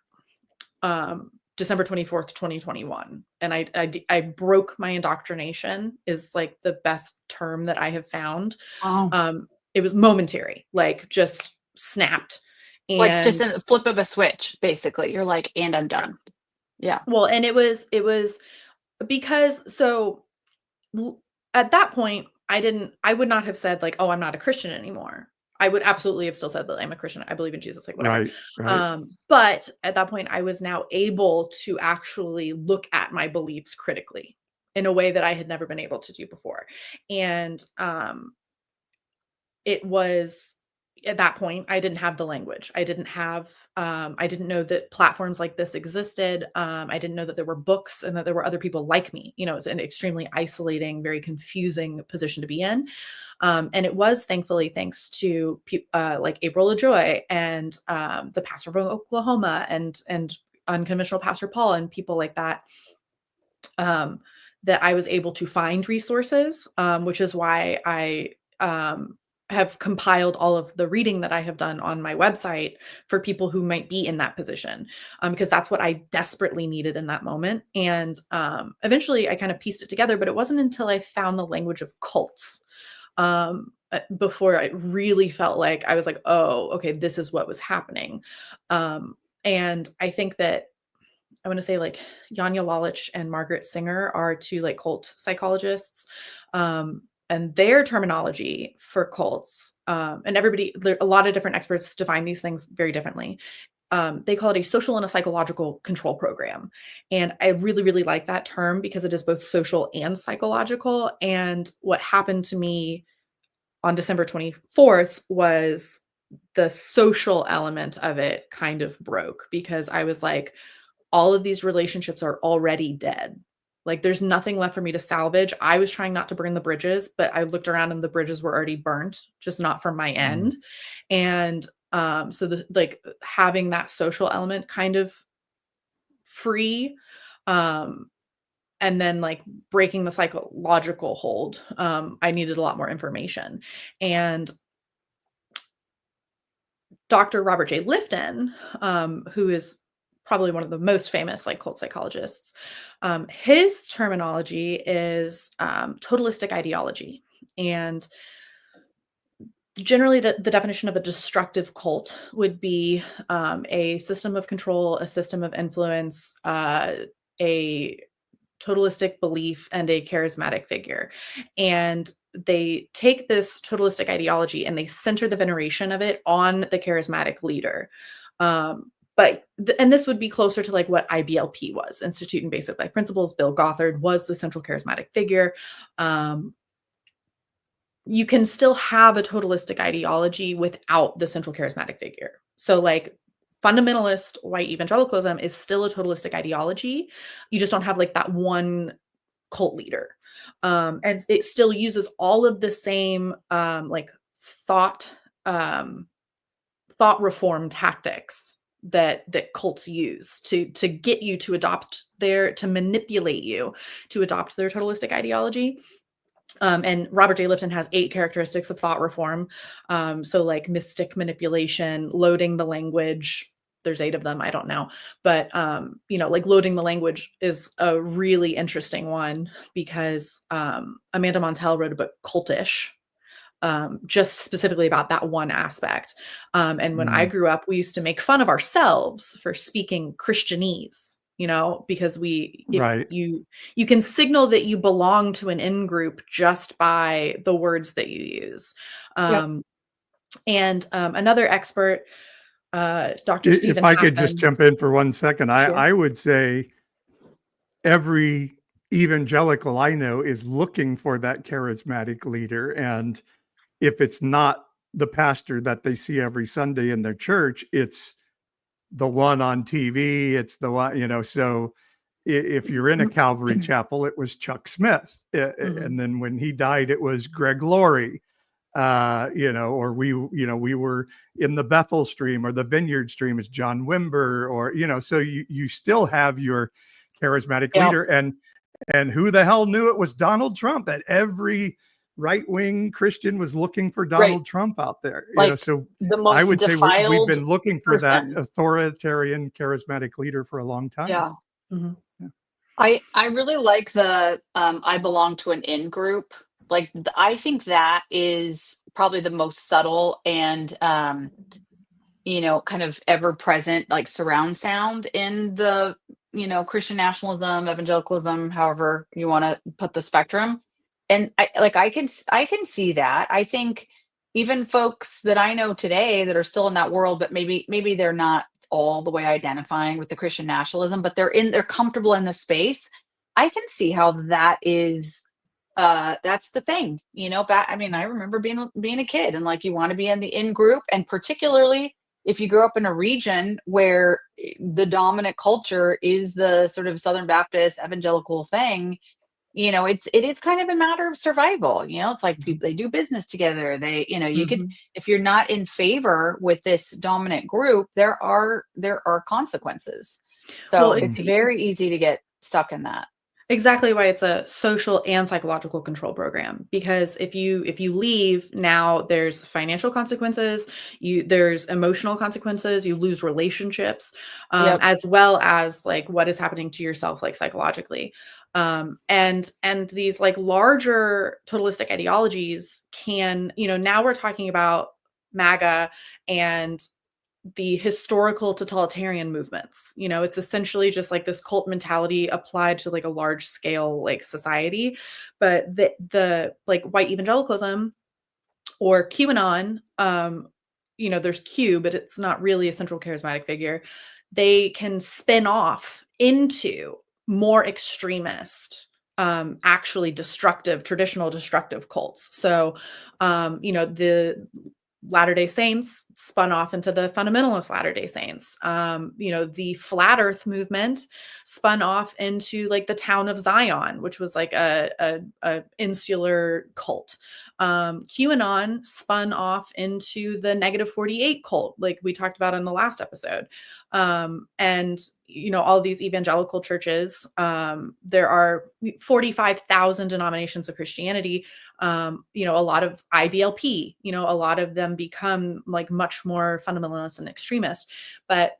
December 24th, 2021. And I broke my indoctrination, is like the best term that I have found. It was momentary, like just snapped. And like just a flip of a switch, basically. You're like, and I'm done. Yeah. Well, and it was because, so at that point, I would not have said like, oh, I'm not a Christian anymore. I would absolutely have still said that I'm a Christian. I believe in Jesus, like whatever. Right. But at that point, I was now able to actually look at my beliefs critically in a way that I had never been able to do before. And it was at that point, I didn't have the language. I didn't know that platforms like this existed. I didn't know that there were books and that there were other people like me. You know, it's an extremely isolating, very confusing position to be in. And it was thankfully thanks to like April LaJoy and the pastor from Oklahoma and Unconventional Pastor Paul and people like that, that I was able to find resources, which is why I have compiled all of the reading that I have done on my website for people who might be in that position, because that's what I desperately needed in that moment. And eventually I kind of pieced it together, but it wasn't until I found the language of cults before I really felt like I was like, oh, okay, this is what was happening. And I think that I want to say like Janja Lalich and Margaret Singer are two like cult psychologists. And their terminology for cults, and a lot of different experts define these things very differently. They call it a social and a psychological control program. And I really, really like that term because it is both social and psychological. And what happened to me on December 24th was the social element of it kind of broke, because I was like, all of these relationships are already dead. Like there's nothing left for me to salvage. I was trying not to burn the bridges, but I looked around and the bridges were already burnt, just not from my end. And so like having that social element kind of free, and then like breaking the psychological hold, I needed a lot more information. And Dr. Robert J. Lifton, who is probably one of the most famous like cult psychologists, his terminology is totalistic ideology. And generally the definition of a destructive cult would be a system of control, a system of influence, a totalistic belief, and a charismatic figure. And they take this totalistic ideology and they center the veneration of it on the charismatic leader. And this would be closer to like what IBLP was, Institute in Basic Life Principles. Bill Gothard was the central charismatic figure. You can still have a totalistic ideology without the central charismatic figure. So like fundamentalist white evangelicalism is still a totalistic ideology. You just don't have like that one cult leader. And it still uses all of the same like thought reform tactics that cults use to get you to to manipulate you to adopt their totalistic ideology. And Robert J. Lifton has 8 characteristics of thought reform. So like mystic manipulation, loading the language. There's 8 of them. I don't know. But, like loading the language is a really interesting one because Amanda Montell wrote a book, Cultish, just specifically about that one aspect. And when I grew up, we used to make fun of ourselves for speaking Christianese. Because you can signal that you belong to an in-group just by the words that you use. And another expert, Dr. Stephen If I could just jump in for 1 second, Sure. I would say every evangelical I know is looking for that charismatic leader. And if it's not the pastor that they see every Sunday in their church, it's the one on TV, it's the one, so if you're in a Calvary chapel, it was Chuck Smith. And then when he died, it was Greg Laurie, or we were in the Bethel stream or the Vineyard stream, it's John Wimber, or, so you still have your charismatic leader. And who the hell knew it was Donald Trump? That every right-wing Christian was looking for Donald Trump out there. So the most I would say we've been looking for person. that authoritarian, charismatic leader for a long time. Yeah. I really like the I belong to an in-group. Like I think that is probably the most subtle and kind of ever-present like surround sound in the Christian nationalism, evangelicalism, however you want to put the spectrum. And I can see that. I think even folks that I know today that are still in that world, but maybe they're not all the way identifying with the Christian nationalism, but they're comfortable in the space. I can see how that is that's the thing, I mean, I remember being a kid and like you want to be in the in group, and particularly if you grew up in a region where the dominant culture is the sort of Southern Baptist evangelical thing, it is kind of a matter of survival. It's like people, they do business together. They, you could, if you're not in favor with this dominant group, there are consequences. So Well, it's very easy to get stuck in that. Exactly why it's a social and psychological control program, because if you leave now, there's financial consequences, there's emotional consequences, you lose relationships, as well as like what is happening to yourself, like psychologically. And these like larger totalistic ideologies can, now we're talking about MAGA and the historical totalitarian movements. It's essentially just like this cult mentality applied to like a large scale like society. But the like white evangelicalism or QAnon, there's Q, but it's not really a central charismatic figure. They can spin off into more extremist, actually destructive, traditional destructive cults. So, the Latter-day Saints spun off into the fundamentalist Latter-day Saints. The Flat Earth movement spun off into like the Town of Zion, which was like a insular cult. QAnon spun off into the -48 cult, like we talked about in the last episode. And all these evangelical churches, there are 45,000 denominations of Christianity. A lot of IBLP, a lot of them become like much more fundamentalist and extremist. But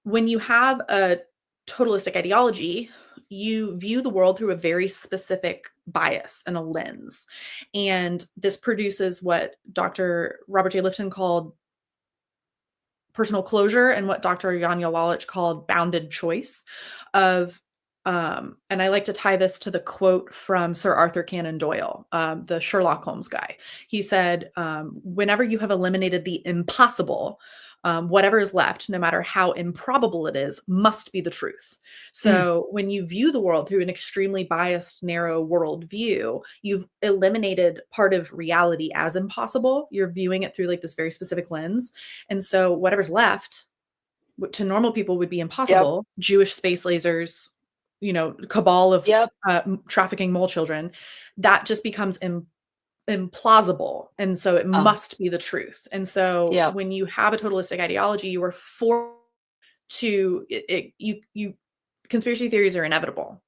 when you have a totalistic ideology, you view the world through a very specific bias and a lens. And this produces what Dr. Robert J. Lifton called personal closure, and what Dr. Janja Lalich called bounded choice of, and I like to tie this to the quote from Sir Arthur Conan Doyle, the Sherlock Holmes guy. He said, whenever you have eliminated the impossible, whatever is left, no matter how improbable it is, must be the truth. So when you view the world through an extremely biased, narrow worldview, you've eliminated part of reality as impossible. You're viewing it through like this very specific lens. And so whatever's left to normal people would be impossible. Yep. Jewish space lasers, cabal of trafficking mole children, that just becomes implausible, and so it must be the truth. And so when you have a totalistic ideology, you are forced to conspiracy theories are inevitable,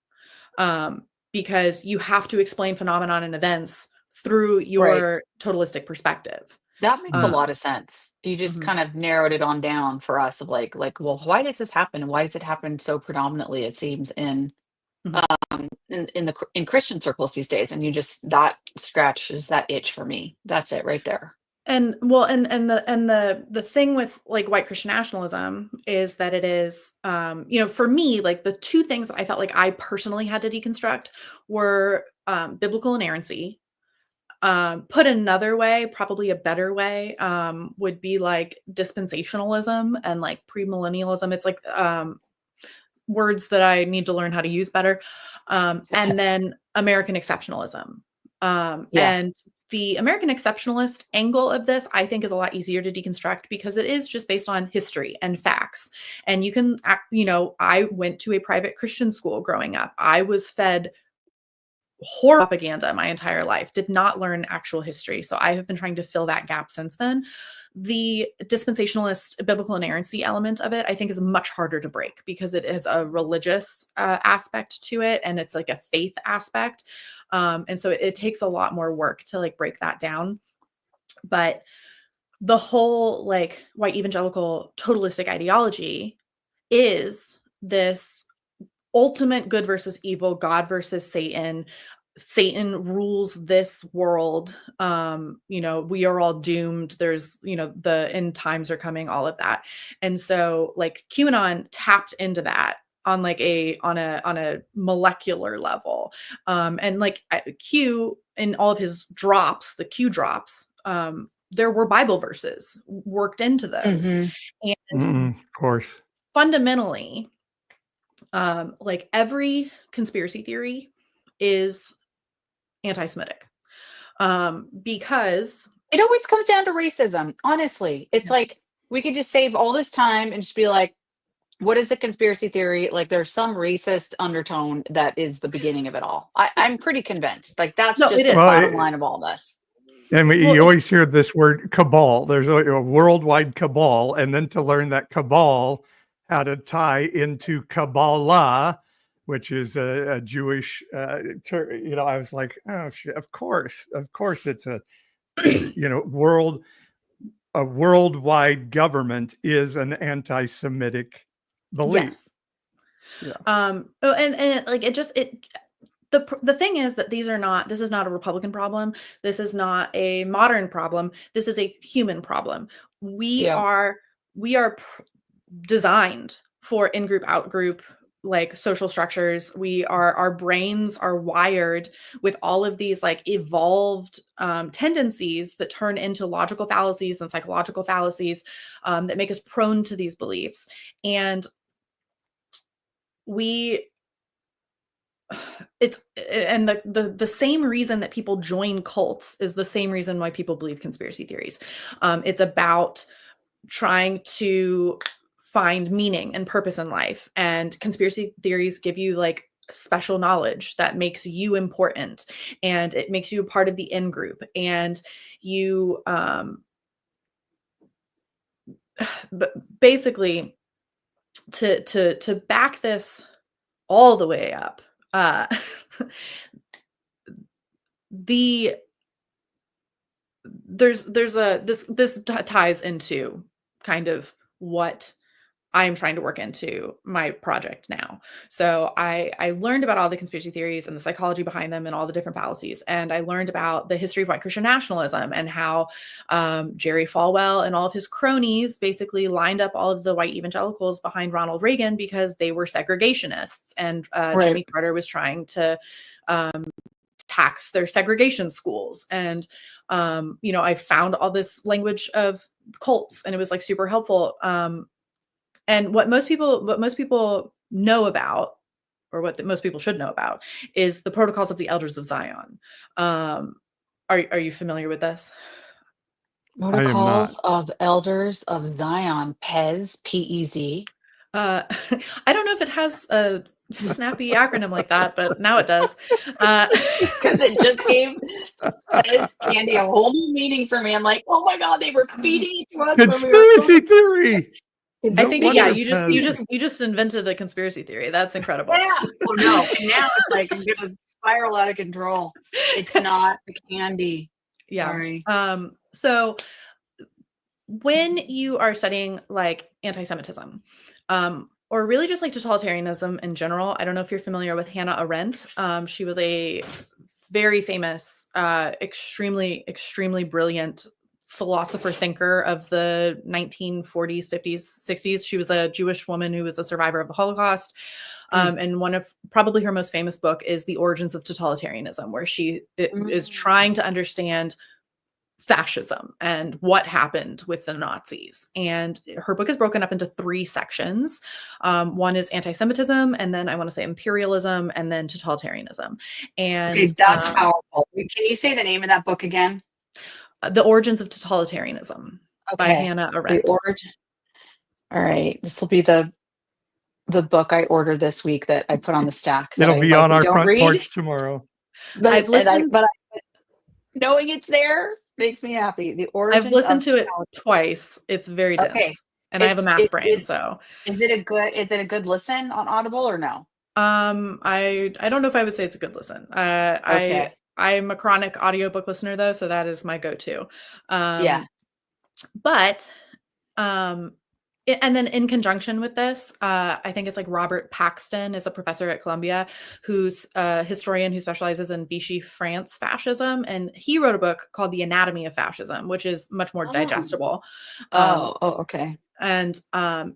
because you have to explain phenomenon and events through your totalistic perspective. That makes a lot of sense. You just kind of narrowed it on down for us of like, well, why does this happen? Why does it happen so predominantly, it seems, in Christian circles these days? And that scratches that itch for me. That's it right there. And well, and the thing with like white Christian nationalism is that it is, for me, like the two things that I felt like I personally had to deconstruct were biblical inerrancy. Put another way, probably a better way, would be like dispensationalism and like premillennialism. It's like words that I need to learn how to use better. And then American exceptionalism. And the American exceptionalist angle of this, I think, is a lot easier to deconstruct because it is just based on history and facts. And you can, I went to a private Christian school growing up. I was fed horror propaganda my entire life, did not learn actual history. So I have been trying to fill that gap since then. The dispensationalist biblical inerrancy element of it, I think, is much harder to break because it is a religious aspect to it, and it's like a faith aspect. And so it takes a lot more work to like break that down. But the whole like white evangelical totalistic ideology is this ultimate good versus evil, God versus Satan. Satan rules this world. We are all doomed. There's, the end times are coming, all of that. And so like QAnon tapped into that on like on a molecular level. And like Q in all of his drops, the Q drops, there were Bible verses worked into those. And of course, fundamentally, like every conspiracy theory is anti-Semitic, because it always comes down to racism. Honestly, it's like we could just save all this time and just be like, what is the conspiracy theory? Like there's some racist undertone that is the beginning of it all. I'm pretty convinced. Like that's just the bottom line of all this. And you always hear this word cabal. There's a worldwide cabal. And then to learn that cabal had to tie into Kabbalah, which is a Jewish, I was like, oh, shit, of course it's a, a worldwide government is an anti-Semitic belief. Yes. Yeah. And like the thing is that this is not a Republican problem. This is not a modern problem. This is a human problem. We are designed for in-group, out-group, like social structures. Our brains are wired with all of these like evolved tendencies that turn into logical fallacies and psychological fallacies that make us prone to these beliefs. And the same reason that people join cults is the same reason why people believe conspiracy theories. It's about trying to find meaning and purpose in life, and conspiracy theories give you like special knowledge that makes you important, and it makes you a part of the in group, and you but basically to back this all the way up, this ties into kind of what I'm trying to work into my project now. So I learned about all the conspiracy theories and the psychology behind them and all the different fallacies. And I learned about the history of white Christian nationalism and how Jerry Falwell and all of his cronies basically lined up all of the white evangelicals behind Ronald Reagan because they were segregationists. And Jimmy Carter was trying to tax their segregation schools. And, I found all this language of cults, and it was like super helpful. And what most people know about, or what most people should know about, is the Protocols of the Elders of Zion. Are you familiar with this? Protocols of Elders of Zion, PEZ, PEZ. I don't know if it has a snappy acronym like that, but now it does. Because it just gave PEZ candy a whole new meaning for me. I'm like, oh my God, they were feeding it to us. Conspiracy theory. I think you just invented a conspiracy theory. That's incredible. Yeah. Oh no. And now it's like I'm gonna spiral out of control. It's not the candy. Yeah. Sorry. So when you are studying like anti-Semitism, or really just like totalitarianism in general, I don't know if you're familiar with Hannah Arendt. She was a very famous, extremely, extremely brilliant philosopher thinker of the 1940s, 50s, 60s. She was a Jewish woman who was a survivor of the Holocaust. And one of probably her most famous book is The Origins of Totalitarianism, where she is trying to understand fascism and what happened with the Nazis. And her book is broken up into 3 sections. One is anti-Semitism, and then I want to say imperialism, and then totalitarianism. And okay, that's powerful. Can you say the name of that book again? The Origins of Totalitarianism by Hannah Arendt. All right. This will be the book I ordered this week that I put on the stack. It'll be on our front porch tomorrow. But I've listened, but knowing it's there makes me happy. The Origins. I've listened to it twice. It's very dense. Okay. And I have a math brain, so. Is it a good listen on Audible or no? I don't know if I would say it's a good listen. Okay. I'm a chronic audiobook listener though, so that is my go-to. But and then in conjunction with this, I think it's like Robert Paxton is a professor at Columbia who's a historian who specializes in Vichy France fascism. And he wrote a book called The Anatomy of Fascism, which is much more digestible. Okay. And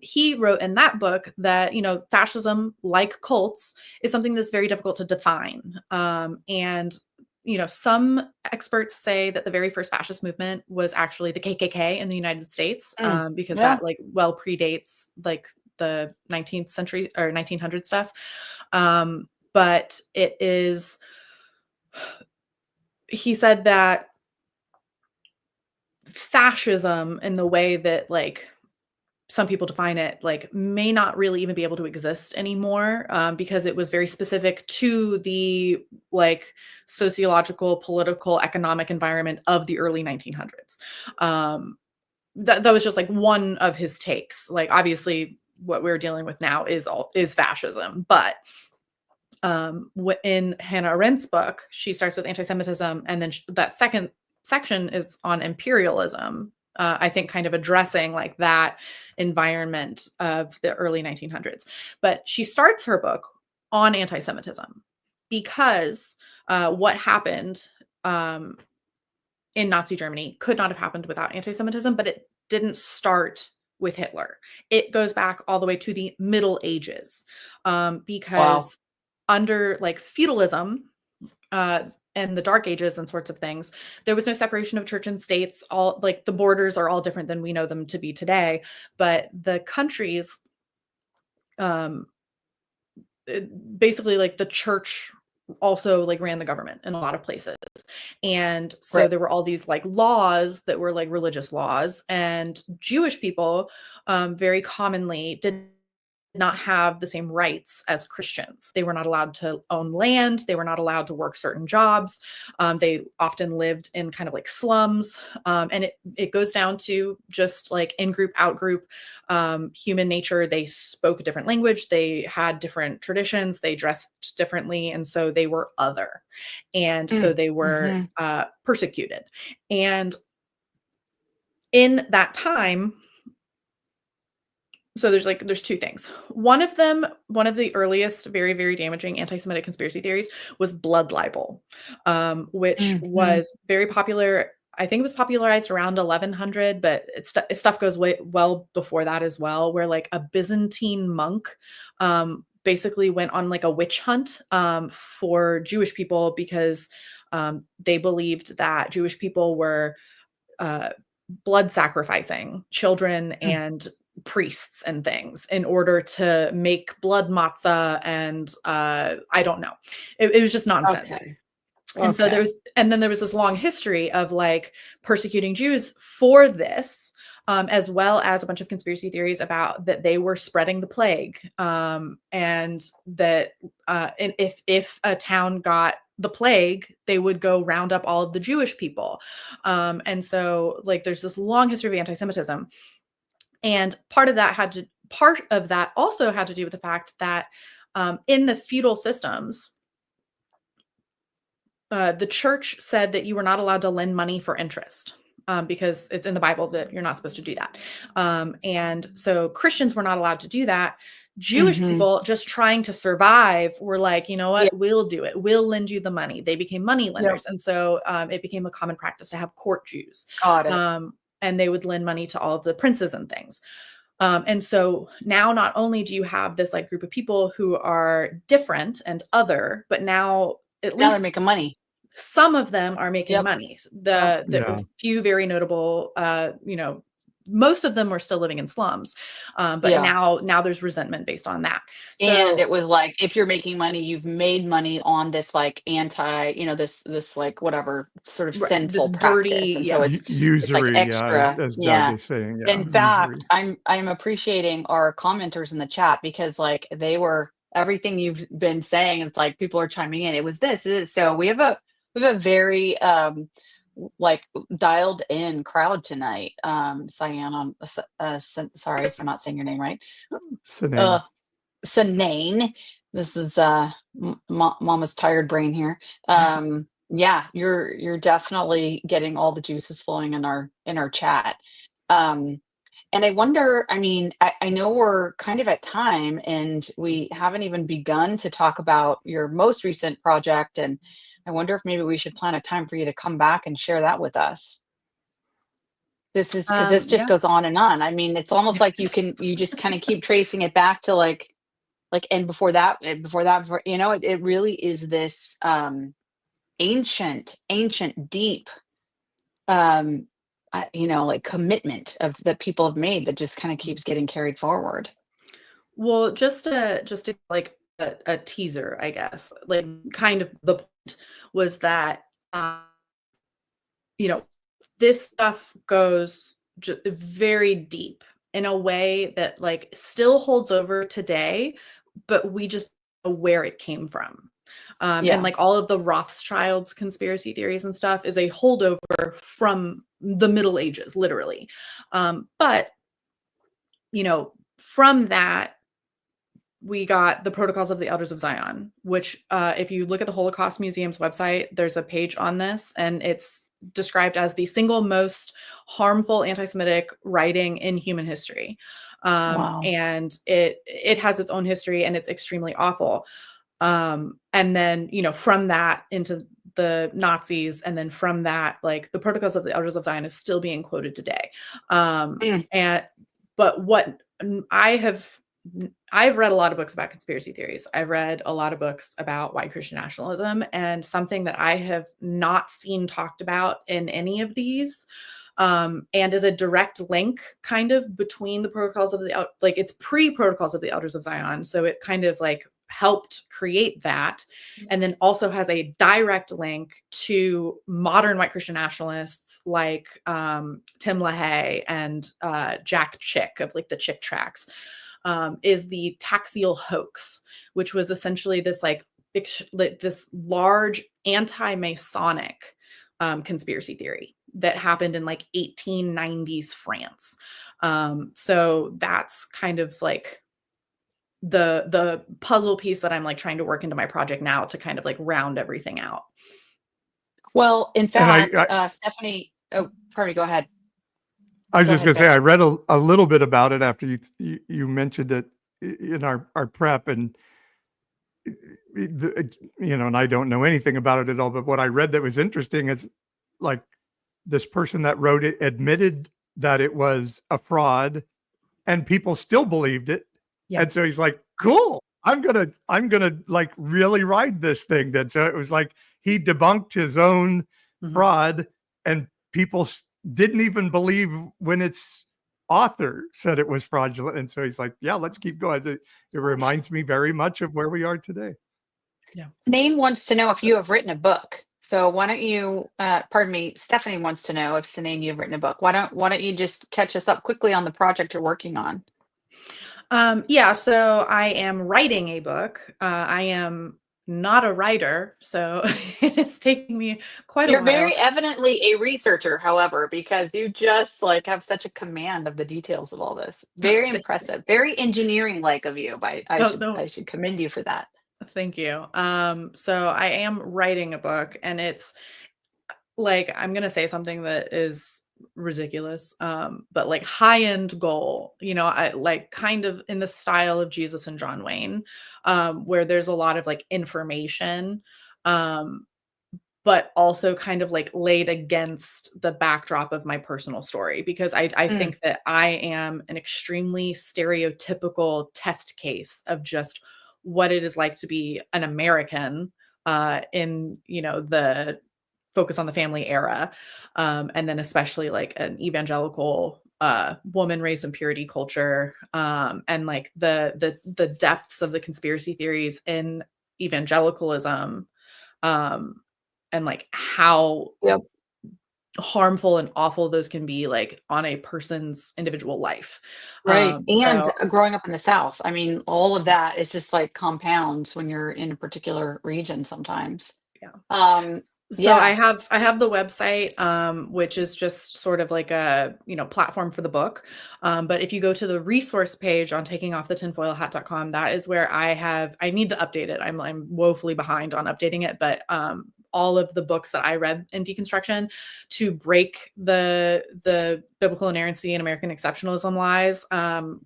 he wrote in that book that, fascism, like cults, is something that's very difficult to define. And some experts say that the very first fascist movement was actually the KKK in the United States, because that well predates like the 19th century or 1900 stuff. But it is, he said that fascism, in the way that like some people define it, like may not really even be able to exist anymore, because it was very specific to the like sociological, political, economic environment of the early 1900s. That was just like one of his takes. Like obviously what we're dealing with now is fascism, but in Hannah Arendt's book, she starts with anti-Semitism, and then that second section is on imperialism. I think kind of addressing like that environment of the early 1900s. But she starts her book on anti-Semitism because what happened in Nazi Germany could not have happened without anti-Semitism, but it didn't start with Hitler. It goes back all the way to the Middle Ages, because under like feudalism, and the Dark Ages and sorts of things, there was no separation of church and states. All like the borders are all different than we know them to be today, but the countries, basically like the church also like ran the government in a lot of places. And so there were all these like laws that were like religious laws, and Jewish people very commonly did not have the same rights as Christians. They were not allowed to own land. They were not allowed to work certain jobs. They often lived in kind of like slums. And it goes down to just like in-group, out-group, human nature. They spoke a different language. They had different traditions. They dressed differently. And so they were other. And so they were persecuted. And in that time, so there's two things. One of the earliest very, very damaging anti-Semitic conspiracy theories was blood libel, which was very popular. I think it was popularized around 1100, but stuff goes well before that as well, where like a Byzantine monk basically went on like a witch hunt for Jewish people, because they believed that Jewish people were blood sacrificing children and priests and things in order to make blood matzah, and I don't know. It was just nonsense. And so there was this long history of like persecuting Jews for this, as well as a bunch of conspiracy theories about that they were spreading the plague, and that if a town got the plague, they would go round up all of the Jewish people. And so like there's this long history of anti-Semitism. And part of that also had to do with the fact that in the feudal systems, the church said that you were not allowed to lend money for interest, because it's in the Bible that you're not supposed to do that. And so Christians were not allowed to do that. Jewish people just trying to survive were like, you know what, we'll do it. We'll lend you the money. They became money lenders. And so it became a common practice to have court Jews. Got it. And they would lend money to all of the princes and things. And so now not only do you have this like group of people who are different and other, but now at least they're making money. Some of them are making money. The few very notable, most of them were still living in slums, but now there's resentment based on that. So, and it was like, if you're making money, you've made money on this like this like whatever sort of sinful practice, dirty, and so it's usury, it's like extra. As Doug is saying. In fact, I'm appreciating our commenters in the chat, because like they were everything you've been saying. It's like people are chiming in. It was this. So we have a very like dialed in crowd tonight. Cyanne, sorry if I'm not saying your name right. Cynane. This is Mama's tired brain here. Yeah, you're definitely getting all the juices flowing in our chat. And I wonder, I mean, I know we're kind of at time, and we haven't even begun to talk about your most recent project, and I wonder if maybe we should plan a time for you to come back and share that with us. This is because this just Yeah. goes on and on. I mean, it's almost like you just kind of keep tracing it back to like, and before that, it really is this ancient, deep, like commitment that people have made that just kind of keeps getting carried forward. Well, just to like a teaser, I guess, like kind of the point was that, this stuff goes very deep in a way that like still holds over today, but we just know where it came from. And like all of the Rothschilds conspiracy theories and stuff is a holdover from the Middle Ages, literally. But from that, we got the Protocols of the Elders of Zion, which if you look at the Holocaust Museum's website, there's a page on this, and it's described as the single most harmful anti-Semitic writing in human history. Wow. And it has its own history, and it's extremely awful. And then, from that into the Nazis, and then from that, like the Protocols of the Elders of Zion is still being quoted today. But what I've read a lot of books about conspiracy theories. I've read a lot of books about white Christian nationalism, and something that I have not seen talked about in any of these, and is a direct link kind of between the Protocols of the, like it's pre-Protocols of the Elders of Zion. So it kind of like helped create that. And then also has a direct link to modern white Christian nationalists like Tim LaHaye and Jack Chick of like the Chick tracks. Is the Taxil Hoax, which was essentially this like this large anti-Masonic conspiracy theory that happened in like 1890s France. So that's kind of like the puzzle piece that I'm like trying to work into my project now to kind of like round everything out. Well, in fact, Stephanie, pardon me, go ahead. I was just going to say, I read a little bit about it after you mentioned it in our prep, and and I don't know anything about it at all. But what I read that was interesting is, like, this person that wrote it admitted that it was a fraud, and people still believed it. Yeah. And so he's like, "Cool, I'm gonna like really ride this thing." Then so it was like he debunked his own fraud, and people didn't even believe when its author said it was fraudulent. And so he's like, yeah, let's keep going. It reminds me very much of where we are today. Yeah. Cynane wants to know if you have written a book. So why don't you, Stephanie wants to know if Cynane, you've written a book. Why don't you just catch us up quickly on the project you're working on? Yeah, so I am writing a book. I am not a writer, so it is taking me quite a while. You're very evidently a researcher, however, because you just like have such a command of the details of all this. Very impressive, very engineering-like of you. I should commend you for that. Thank you. So I am writing a book, and it's like, I'm gonna say something that is ridiculous, but like high-end goal, I like kind of in the style of Jesus and John Wayne, where there's a lot of like information, but also kind of like laid against the backdrop of my personal story, because I think that I am an extremely stereotypical test case of just what it is like to be an American in the Focus on the Family era, and then especially like an evangelical woman raised in purity culture, and like the depths of the conspiracy theories in evangelicalism, and like how harmful and awful those can be, like on a person's individual life. Right. And growing up in the South, I mean, all of that is just like compounds when you're in a particular region sometimes. Yeah. So I have the website, which is just sort of like a, platform for the book. But if you go to the resource page on takingoffthetinfoilhat.com, that is where I need to update it. I'm woefully behind on updating it, but all of the books that I read in deconstruction to break the biblical inerrancy and American exceptionalism lies,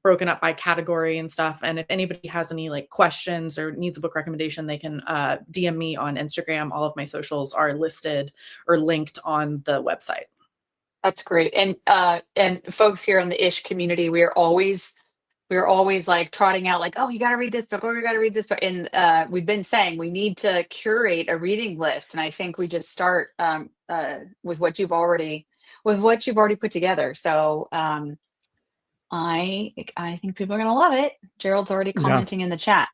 broken up by category and stuff. And if anybody has any like questions or needs a book recommendation, they can DM me on Instagram. All of my socials are listed or linked on the website. That's great. And folks here in the ish community, we're always like trotting out like, oh, you got to read this book, or you got to read this book. And we've been saying we need to curate a reading list. And I think we just start with what you've already put together. So I think people are going to love it. Gerald's already commenting in the chat.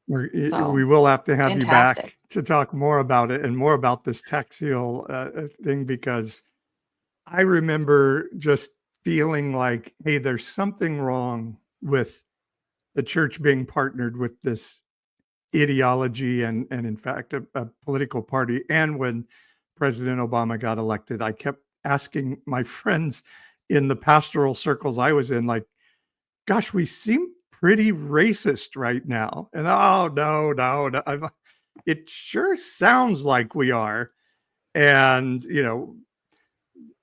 We will have to have fantastic. You back to talk more about it and more about this Taxil thing, because I remember just feeling like, hey, there's something wrong with the church being partnered with this ideology and in fact, a political party. And when President Obama got elected, I kept asking my friends in the pastoral circles I was in, like, gosh, we seem pretty racist right now. And no. It sure sounds like we are. And,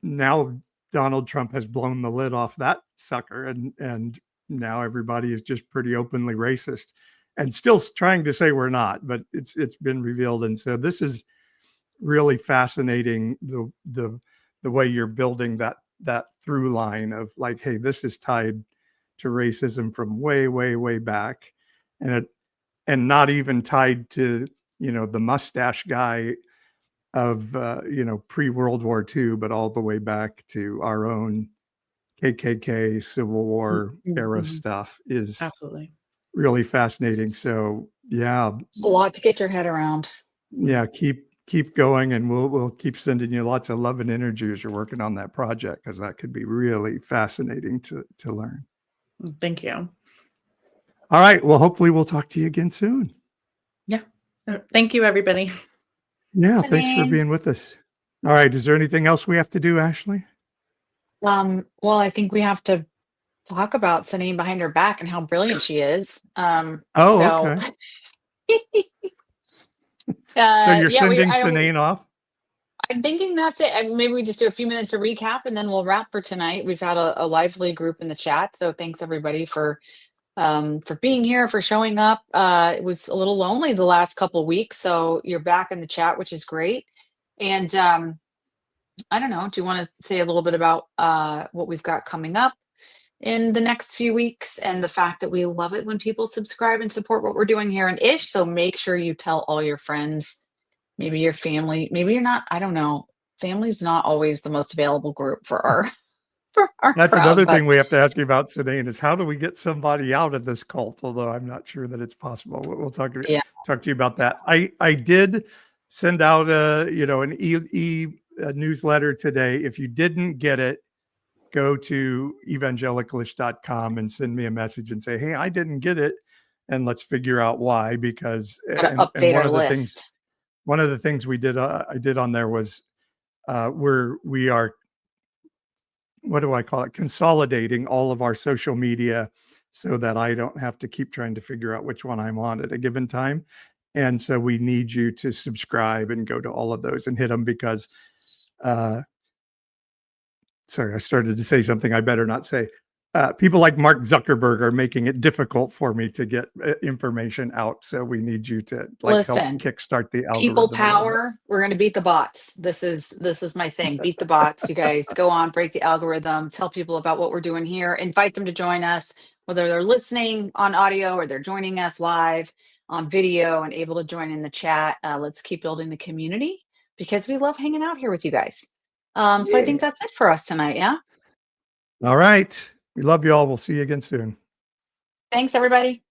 now Donald Trump has blown the lid off that sucker. And now everybody is just pretty openly racist and still trying to say we're not, but it's been revealed. And so this is really fascinating, the way you're building that through line of like, hey, this is tied to racism from way back, and not even tied to the mustache guy of pre-World War II, but all the way back to our own KKK Civil War era stuff is absolutely really fascinating. So yeah, it's a lot to get your head around. Yeah, keep going, and we'll keep sending you lots of love and energy as you're working on that project, because that could be really fascinating to learn. Thank you. All right. Well, hopefully we'll talk to you again soon. Yeah. Thank you, everybody. Yeah. Thanks for being with us. All right. Is there anything else we have to do, Ashley? Well, I think we have to talk about Cynane behind her back and how brilliant she is. Okay. So you're sending Cynane off? I'm thinking that's it. Maybe we just do a few minutes of recap and then we'll wrap for tonight. We've had a lively group in the chat. So thanks everybody for being here, for showing up. It was a little lonely the last couple of weeks. So you're back in the chat, which is great. And I don't know, do you want to say a little bit about what we've got coming up in the next few weeks, and the fact that we love it when people subscribe and support what we're doing here in Ish? So make sure you tell all your friends, maybe your family, maybe you're not, I don't know. Family's not always the most available group for our That's crowd, another thing we have to ask you about, Cynane, is how do we get somebody out of this cult? Although I'm not sure that it's possible. We'll talk to you about that. I did send out an newsletter today. If you didn't get it, go to evangelicalist.com and send me a message and say, hey, I didn't get it, and let's figure out why. Because one of the things we did, I did on there was we are, what do I call it? Consolidating all of our social media so that I don't have to keep trying to figure out which one I'm on at a given time. And so we need you to subscribe and go to all of those and hit them, because sorry, I started to say something I better not say. People like Mark Zuckerberg are making it difficult for me to get information out. So we need you to help kickstart the algorithm. People power. We're going to beat the bots. This is my thing. Beat the bots. You guys go on, break the algorithm, tell people about what we're doing here, invite them to join us, whether they're listening on audio or they're joining us live on video and able to join in the chat. Let's keep building the community, because we love hanging out here with you guys. So I think that's it for us tonight. Yeah. All right. We love you all. We'll see you again soon. Thanks, everybody.